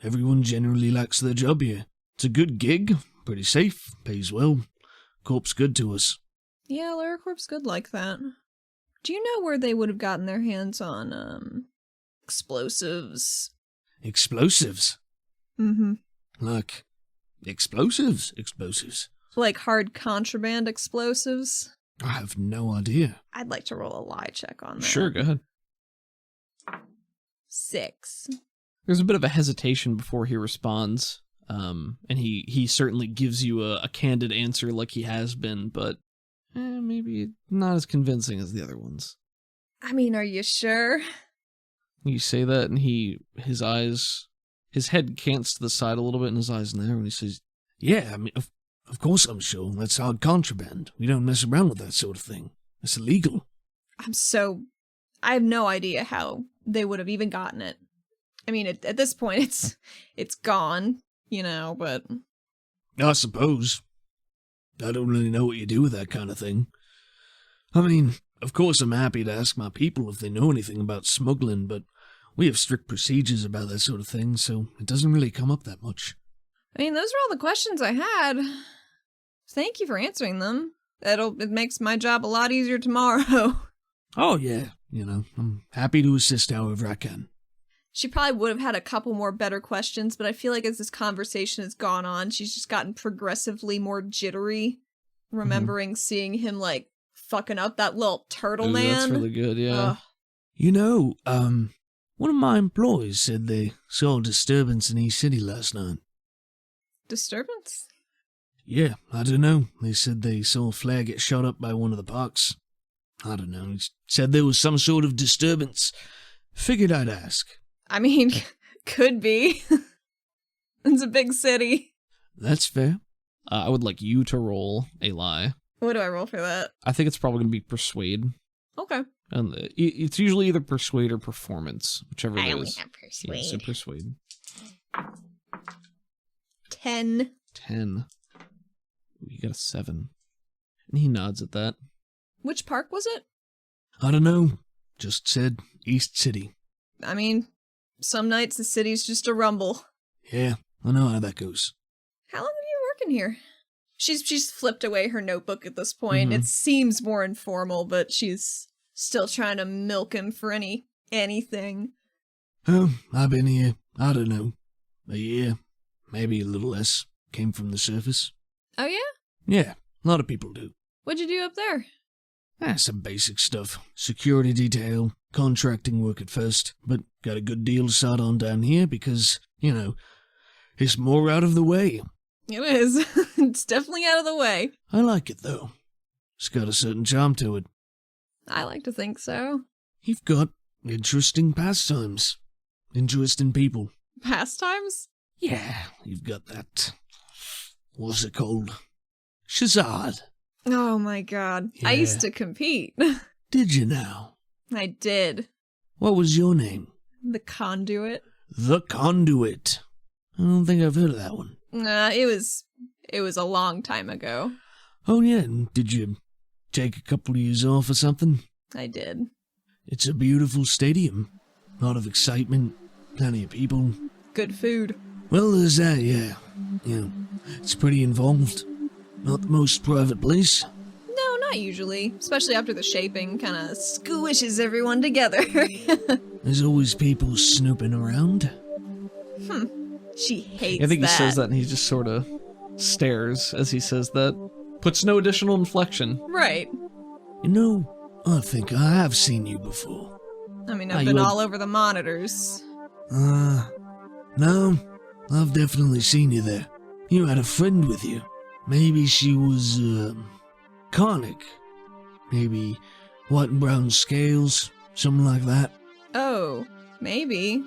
Everyone generally likes their job here. It's a good gig, pretty safe, pays well. Corp's good to us. Yeah, LaraCorp's good like that. Do you know where they would have gotten their hands on, explosives? Explosives? Mm-hmm. Like, explosives? Explosives? Like hard contraband explosives? I have no idea. I'd like to roll a lie check on that. Sure, go ahead. 6. There's a bit of a hesitation before he responds, and he certainly gives you a candid answer like he has been, but maybe not as convincing as the other ones. I mean, are you sure? You say that, and his head cants to the side a little bit, and his eyes narrow, and he says, yeah, I mean, of course I'm sure. That's hard contraband. We don't mess around with that sort of thing. It's illegal. I have no idea how they would have even gotten it. I mean, at this point, it's gone, but... I suppose. I don't really know what you do with that kind of thing. I mean, of course I'm happy to ask my people if they know anything about smuggling, but we have strict procedures about that sort of thing, so it doesn't really come up that much. I mean, those are all the questions I had. Thank you for answering them. It makes my job a lot easier tomorrow. Oh, yeah. I'm happy to assist however I can. She probably would have had a couple more better questions, but I feel like as this conversation has gone on, she's just gotten progressively more jittery, remembering seeing him, fucking up that little turtle man. That's really good, yeah. One of my employees said they saw a disturbance in East City last night. Disturbance? Yeah, I don't know. They said they saw a flare get shot up by one of the parks. I don't know. He said there was some sort of disturbance. Figured I'd ask. I mean, could be. It's a big city. That's fair. I would like you to roll a lie. What do I roll for that? I think it's probably going to be persuade. Okay. And it's usually either persuade or performance, whichever it is. I only have persuade. Yeah, so persuade. 10. 10. You got a 7. And he nods at that. Which park was it? I don't know. Just said East City. I mean, some nights the city's just a rumble. Yeah, I know how that goes. How long have you been working here? She's flipped away her notebook at this point. It seems more informal, but she's still trying to milk him for anything. Oh, I've been here, I don't know, a year, maybe a little less. Came from the surface. Oh yeah? Yeah, a lot of people do. What'd you do up there? Some basic stuff. Security detail, contracting work at first, but got a good deal to start on down here because, it's more out of the way. It is. It's definitely out of the way. I like it, though. It's got a certain charm to it. I like to think so. You've got interesting pastimes. Interesting people. Pastimes? Yeah, you've got that... What's it called? Shazad. Oh my god. Yeah. I used to compete. Did you now? I did. What was your name? The Conduit. The Conduit. I don't think I've heard of that one. It was a long time ago. Oh yeah, did you take a couple of years off or something? I did. It's a beautiful stadium. A lot of excitement, plenty of people. Good food. Well, there's that, yeah. It's pretty involved. Not the most private place. No, not usually. Especially after the shaping kind of squishes everyone together. There's always people snooping around. She hates I think that. he says that and he just sort of stares as he says that. Puts no additional inflection. Right. I think I have seen you before. I mean, Ah, I've been you- all over the monitors. No, I've definitely seen you there. You had a friend with you. Maybe she was, conic. Maybe white and brown scales, something like that. Oh, maybe.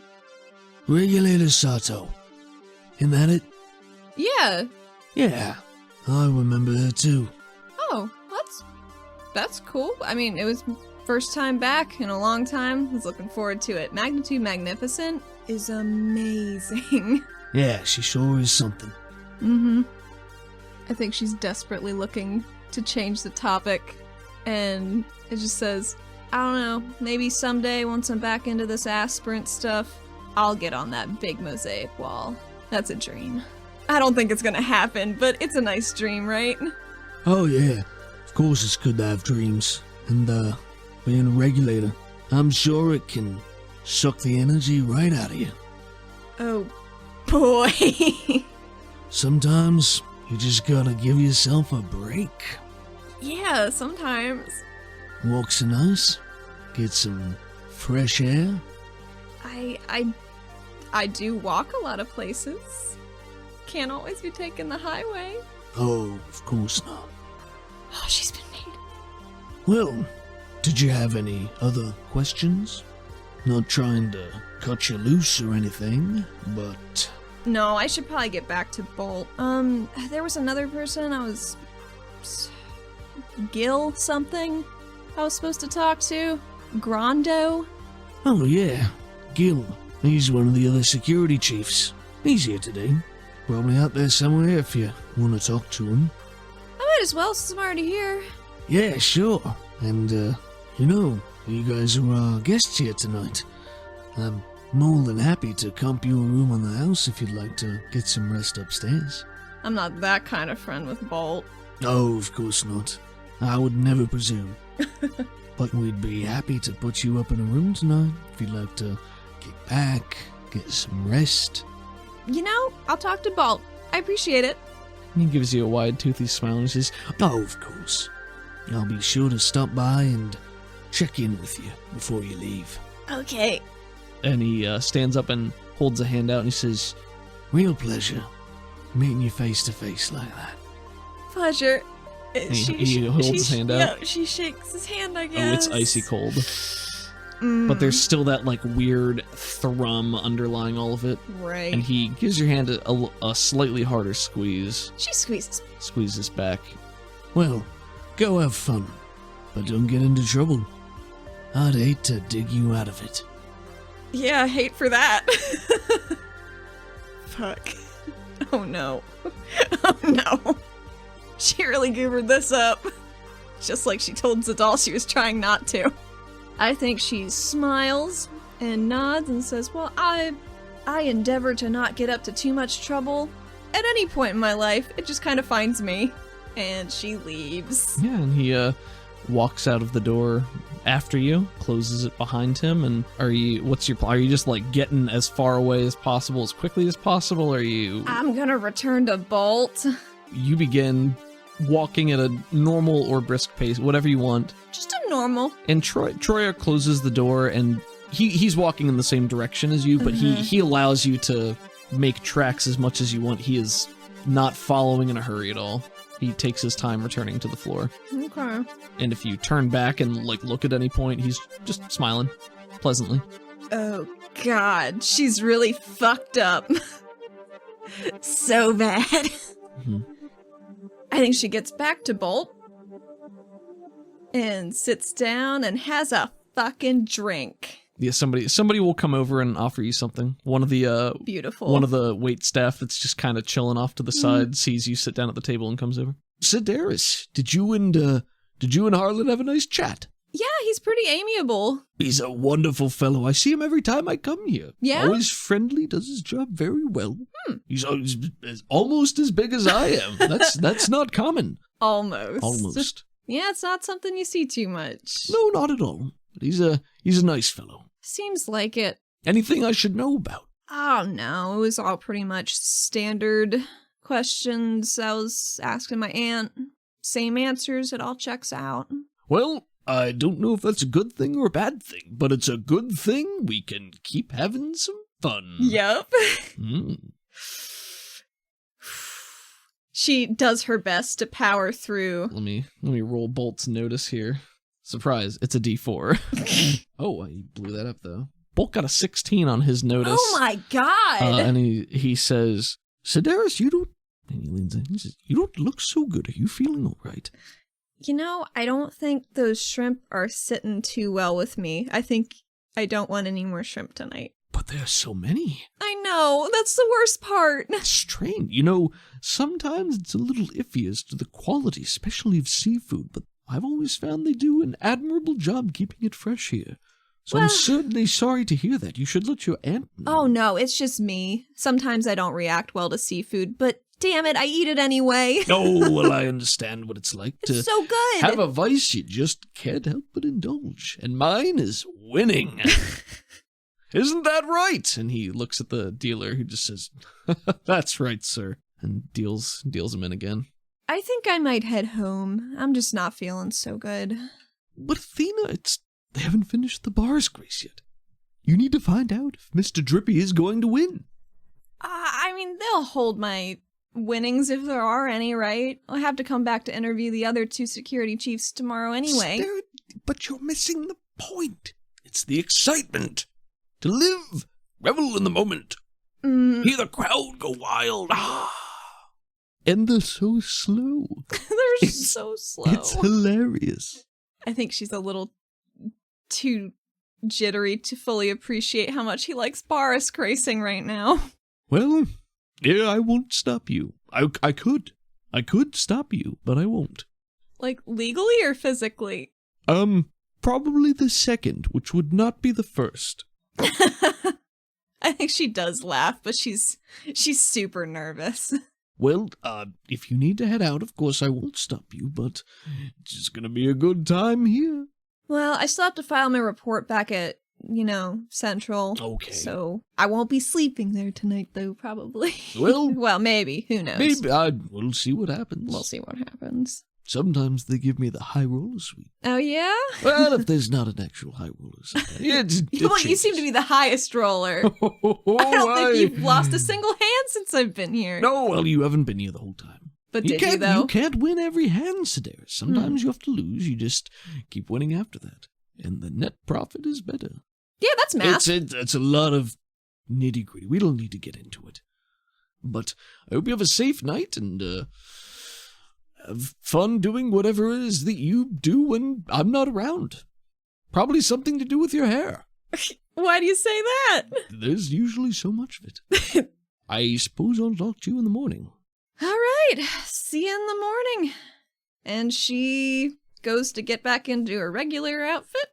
Regulator Sato. Isn't that it? Yeah. Yeah, I remember her too. Oh, that's cool. I mean, it was first time back in a long time. Was looking forward to it. Magnitude Magnificent is amazing. Yeah, she sure is something. Mm-hmm. I think she's desperately looking to change the topic, and it just says, I don't know, maybe someday once I'm back into this aspirant stuff, I'll get on that big mosaic wall. That's a dream. I don't think it's gonna happen, but it's a nice dream, right? Oh yeah, of course it's good to have dreams. And, being a regulator, I'm sure it can suck the energy right out of you. Oh, boy. Sometimes you just gotta give yourself a break. Yeah, sometimes. Walk some ice, get some fresh air. I do walk a lot of places. Can't always be taking the highway. Oh, of course not. Oh, she's been made. Well, did you have any other questions? Not trying to cut you loose or anything, but... No, I should probably get back to Bolt. There was another person Gil something I was supposed to talk to? Grondo? Oh yeah, Gil. He's one of the other security chiefs. He's here today. Probably out there somewhere if you want to talk to him. I might as well since I'm already here. Yeah, sure. And, you guys are our guests here tonight. I'm more than happy to comp you a room on the house if you'd like to get some rest upstairs. I'm not that kind of friend with Bolt. Oh, of course not. I would never presume. But we'd be happy to put you up in a room tonight if you'd like to get back, get some rest. You know, I'll talk to Bolt. I appreciate it. He gives you a wide, toothy smile and says, Oh, of course. I'll be sure to stop by and check in with you before you leave. Okay. and he stands up and holds a hand out and he says, Real pleasure meeting you face to face like that. Pleasure. He holds his hand out. Yeah, she shakes his hand, I guess. Oh, it's icy cold. But there's still that like weird thrum underlying all of it. Right. And he gives your hand a slightly harder squeeze. She squeezes. Squeezes back. Well, go have fun, but don't get into trouble. I'd hate to dig you out of it. Yeah, I hate for that. Fuck. Oh no. Oh no. She really goobered this up. Just like she told Zadal she was trying not to. I think she smiles and nods and says, well, I endeavor to not get up to too much trouble. At any point in my life, it just kind of finds me. And she leaves. Yeah, and he walks out of the door after you, closes it behind him, and what's your plan? Are you just like getting as far away as possible, as quickly as possible? Are you... I'm gonna return to Bolt. You begin walking at a normal or brisk pace, whatever you want. Just a normal. And Troya closes the door, and he's walking in the same direction as you, but he allows you to make tracks as much as you want. He is not following in a hurry at all. He takes his time returning to the floor. Okay. And if you turn back and like look at any point, he's just smiling pleasantly. Oh god, she's really fucked up. So bad. Mm-hmm. I think she gets back to Bolt and sits down and has a fucking drink. Yeah, somebody will come over and offer you something. One of the Beautiful. One of the wait staff that's just kind of chilling off to the side sees you sit down at the table and comes over. Sedaris, did you and Harlan have a nice chat? Yeah, he's pretty amiable. He's a wonderful fellow. I see him every time I come here. Yeah? Always friendly, does his job very well. He's almost as big as I am. That's not common. Almost. Yeah, it's not something you see too much. No, not at all. But he's a nice fellow. Seems like it. Anything I should know about? Oh no, it was all pretty much standard questions I was asking my aunt. Same answers, it all checks out. Well, I don't know if that's a good thing or a bad thing, but it's a good thing we can keep having some Fun. Yep. Mm. She does her best to power through. Let me roll Bolt's notice here. Surprise, it's a D4. Oh, he blew that up though. Bolt got a 16 on his notice. Oh my god! And he says, Sedaris, you don't... And he leans in. He says, you don't look so good. Are you feeling all right? You know, I don't think those shrimp are sitting too well with me. I think I don't want any more shrimp tonight. But there are so many. I know, that's the worst part. It's strange. You know, sometimes it's a little iffy as to the quality, especially of seafood, but I've always found they do an admirable job keeping it fresh here. So I'm certainly sorry to hear that. You should let your aunt know. Oh no, it's just me. Sometimes I don't react well to seafood, but damn it, I eat it anyway. Oh, well, I understand what it's like to It's so good. have a vice you just can't help but indulge. And mine is winning. Isn't that right? And he looks at the dealer who just says, that's right, sir. And deals him in again. I think I might head home. I'm just not feeling so good. But Athena, they haven't finished the bars grace yet. You need to find out if Mr. Drippy is going to win. I mean, they'll hold my winnings if there are any, right? I'll have to come back to interview the other 2 security chiefs tomorrow anyway. But you're missing the point. It's the excitement. To live, revel in the moment. Hear the crowd go wild. And they're so slow. They're so slow. It's hilarious. I think she's a little too jittery to fully appreciate how much he likes Barisk racing right now. Well, yeah, I won't stop you. I could. I could stop you, but I won't. Like, legally or physically? Probably the second, which would not be the first. I think she does laugh, but she's super nervous. Well, if you need to head out, of course I won't stop you, but it's just gonna be a good time here. Well, I still have to file my report back at, Central. Okay. So I won't be sleeping there tonight, though, probably. Well, well, maybe. Who knows? Maybe. We'll see what happens. We'll see what happens. Sometimes they give me the high roller suite. Oh, yeah? Well, if there's not an actual high roller suite. Well, you seem to be the highest roller. I don't think you've lost a single hand since I've been here. No, well, you haven't been here the whole time. But did you, though? You can't win every hand, Sedaris. Sometimes you have to lose. You just keep winning after that. And the net profit is better. Yeah, that's math. It's a lot of nitty-gritty. We don't need to get into it. But I hope you have a safe night and have fun doing whatever it is that you do when I'm not around. Probably something to do with your hair. Why do you say that? There's usually so much of it. I suppose I'll talk to you in the morning. All right. See you in the morning. And she goes to get back into her regular outfit.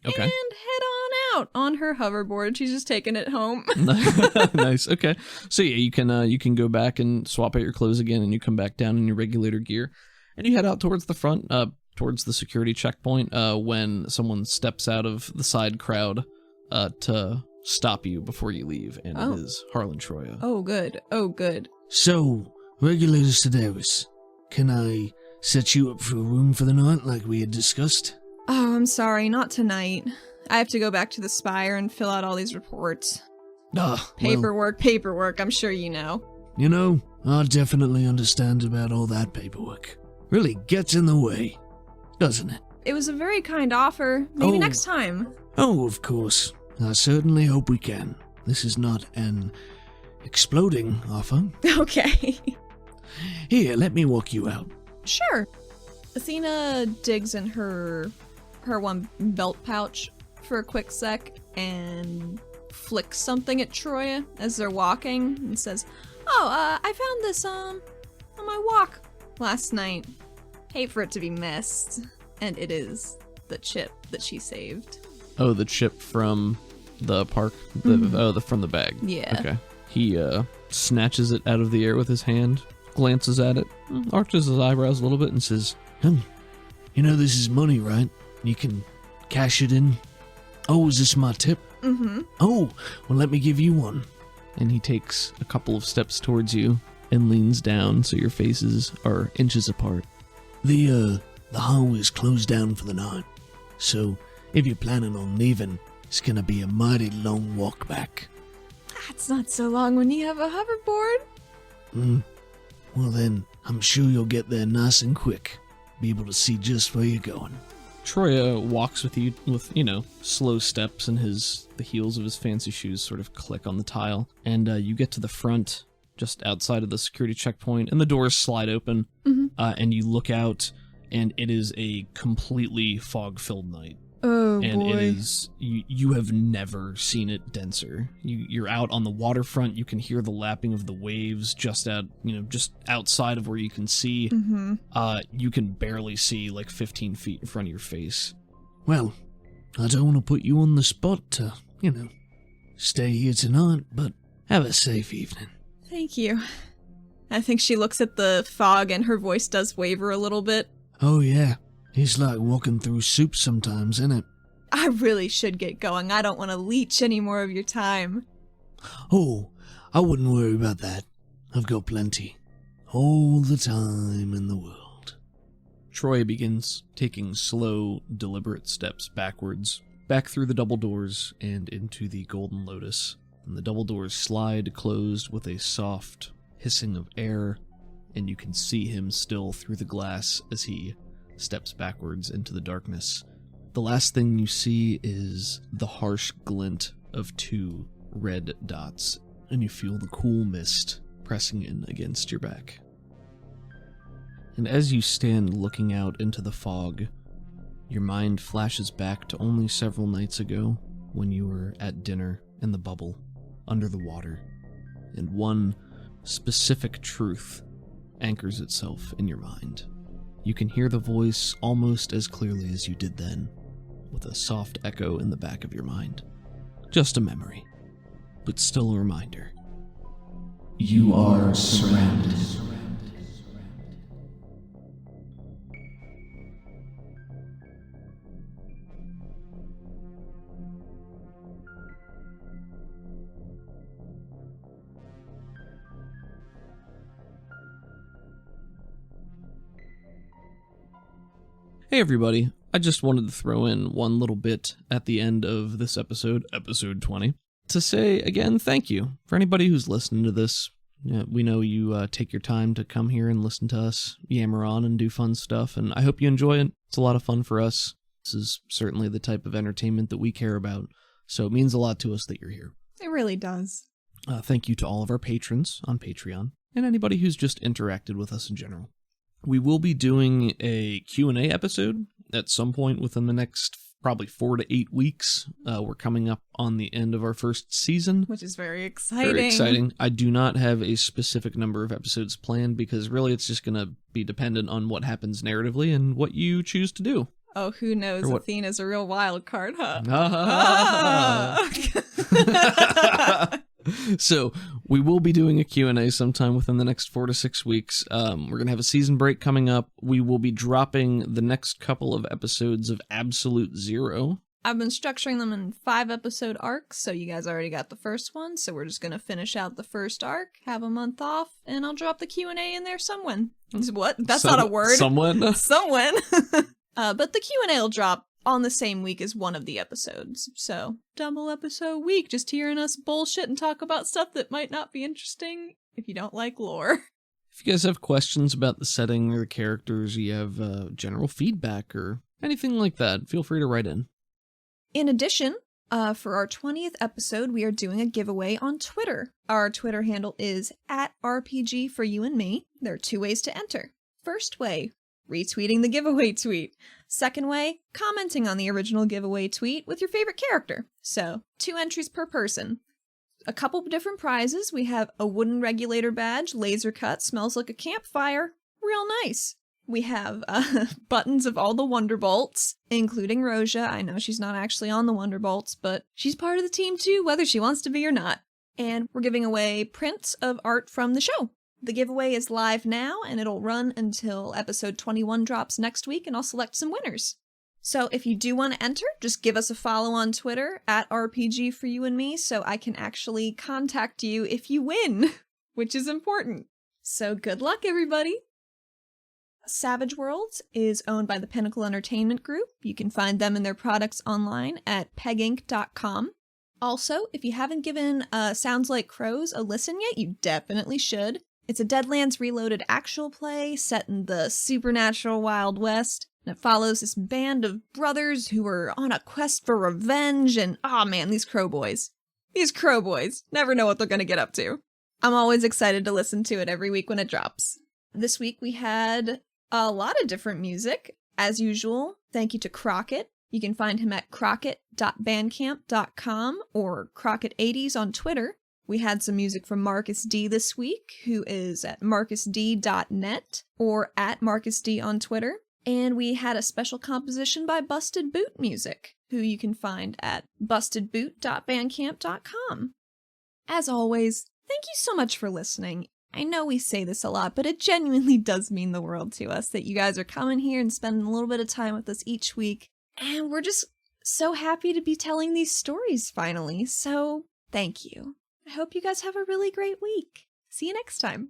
Okay. And head on out on her hoverboard. She's just taking it home. Nice. Okay. So yeah, you can go back and swap out your clothes again, and you come back down in your regulator gear, and you head out towards the front, towards the security checkpoint. When someone steps out of the side crowd, to stop you before you leave, and it is Harlan Troya. Oh, good. Oh, good. So, Regulator Sedaris, can I set you up for a room for the night like we had discussed? Oh, I'm sorry, not tonight. I have to go back to the Spire and fill out all these reports. Paperwork, I'm sure you know. You know, I definitely understand about all that paperwork. Really gets in the way, doesn't it? It was a very kind offer. Maybe next time. Oh, of course. I certainly hope we can. This is not an exploding offer. Okay. Here, let me walk you out. Sure. Athena digs in her one belt pouch for a quick sec and flicks something at Troya as they're walking and says, I found this on my walk last night. Hate for it to be missed. And it is the chip that she saved. Oh, the chip from the park? From the bag. Yeah. Okay. He snatches it out of the air with his hand, glances at it, arches his eyebrows a little bit, and says, You know this is money, right? You can cash it in. Oh, is this my tip? Mm-hmm. Oh, well, let me give you one. And he takes a couple of steps towards you and leans down so your faces are inches apart. The hall is closed down for the night. So, if you're planning on leaving, it's gonna be a mighty long walk back. That's not so long when you have a hoverboard. Well then, I'm sure you'll get there nice and quick. Be able to see just where you're going. Troya walks with you with, slow steps, and the heels of his fancy shoes sort of click on the tile. And you get to the front, just outside of the security checkpoint, and the doors slide open. And you look out, and it is a completely fog-filled night. Oh, and boy. It is, you have never seen it denser. You're out on the waterfront, you can hear the lapping of the waves just outside of where you can see. You can barely see like 15 feet in front of your face. Well, I don't want to put you on the spot to, stay here tonight, but have a safe evening. Thank you. I think she looks at the fog and her voice does waver a little bit. Oh yeah, it's like walking through soup sometimes, isn't it? I really should get going. I don't want to leech any more of your time. Oh, I wouldn't worry about that. I've got plenty. All the time in the world. Troy begins taking slow, deliberate steps backwards, back through the double doors and into the Golden Lotus. And the double doors slide closed with a soft hissing of air, and you can see him still through the glass as he steps backwards into the darkness. The last thing you see is the harsh glint of two red dots, and you feel the cool mist pressing in against your back. And as you stand looking out into the fog, your mind flashes back to only several nights ago when you were at dinner in the bubble, under the water, and one specific truth anchors itself in your mind. You can hear the voice almost as clearly as you did then, with a soft echo in the back of your mind. Just a memory, but still a reminder. You are surrounded. Hey everybody, I just wanted to throw in one little bit at the end of this episode 20, to say again thank you for anybody who's listening to this. We know you take your time to come here and listen to us yammer on and do fun stuff, and I hope you enjoy it. It's a lot of fun for us. This is certainly the type of entertainment that we care about, so it means a lot to us that you're here. It really does. Thank you to all of our patrons on Patreon, and anybody who's just interacted with us in general. We will be doing a Q&A episode at some point within the next probably 4 to 8 weeks. We're coming up on the end of our first season. Which is very exciting. Very exciting. I do not have a specific number of episodes planned because really it's just going to be dependent on what happens narratively and what you choose to do. Oh, who knows? Athena's a real wild card, huh? So we will be doing a Q&A sometime within the next 4 to 6 weeks. We're going to have a season break coming up. We will be dropping the next couple of episodes of Absolute Zero. I've been structuring them in 5-episode arcs, so you guys already got the first one, so we're just going to finish out the first arc, have a month off, and I'll drop the Q&A in there somewhen. What? That's not a word. Somewhen? Somewhen. But the Q&A will drop on the same week as one of the episodes. So, double episode week, just hearing us bullshit and talk about stuff that might not be interesting if you don't like lore. If you guys have questions about the setting or the characters, you have general feedback or anything like that, feel free to write in. In addition, for our 20th episode, we are doing a giveaway on Twitter. Our Twitter handle is @RPGForYouAndMe. There are 2 ways to enter. First way, retweeting the giveaway tweet. Second way, commenting on the original giveaway tweet with your favorite character. So, 2 entries per person. A couple different prizes. We have a wooden regulator badge, laser cut, smells like a campfire. Real nice. We have buttons of all the Wonderbolts, including Roja. I know she's not actually on the Wonderbolts, but she's part of the team too, whether she wants to be or not. And we're giving away prints of art from the show. The giveaway is live now, and it'll run until episode 21 drops next week, and I'll select some winners. So if you do want to enter, just give us a follow on Twitter @RPGForYouAndMe so I can actually contact you if you win, which is important. So good luck, everybody! Savage Worlds is owned by the Pinnacle Entertainment Group. You can find them and their products online at peginc.com. Also, if you haven't given Sounds Like Crows a listen yet, you definitely should. It's a Deadlands Reloaded actual play set in the supernatural Wild West, and it follows this band of brothers who are on a quest for revenge, and oh man, these Crow Boys. These Crow Boys never know what they're gonna get up to. I'm always excited to listen to it every week when it drops. This week we had a lot of different music. As usual, thank you to Crockett. You can find him at crockett.bandcamp.com or Crockett80s on Twitter. We had some music from Marcus D this week, who is at marcusd.net or at marcusd on Twitter. And we had a special composition by Busted Boot Music, who you can find at bustedboot.bandcamp.com. As always, thank you so much for listening. I know we say this a lot, but it genuinely does mean the world to us that you guys are coming here and spending a little bit of time with us each week. And we're just so happy to be telling these stories finally, so thank you. I hope you guys have a really great week. See you next time.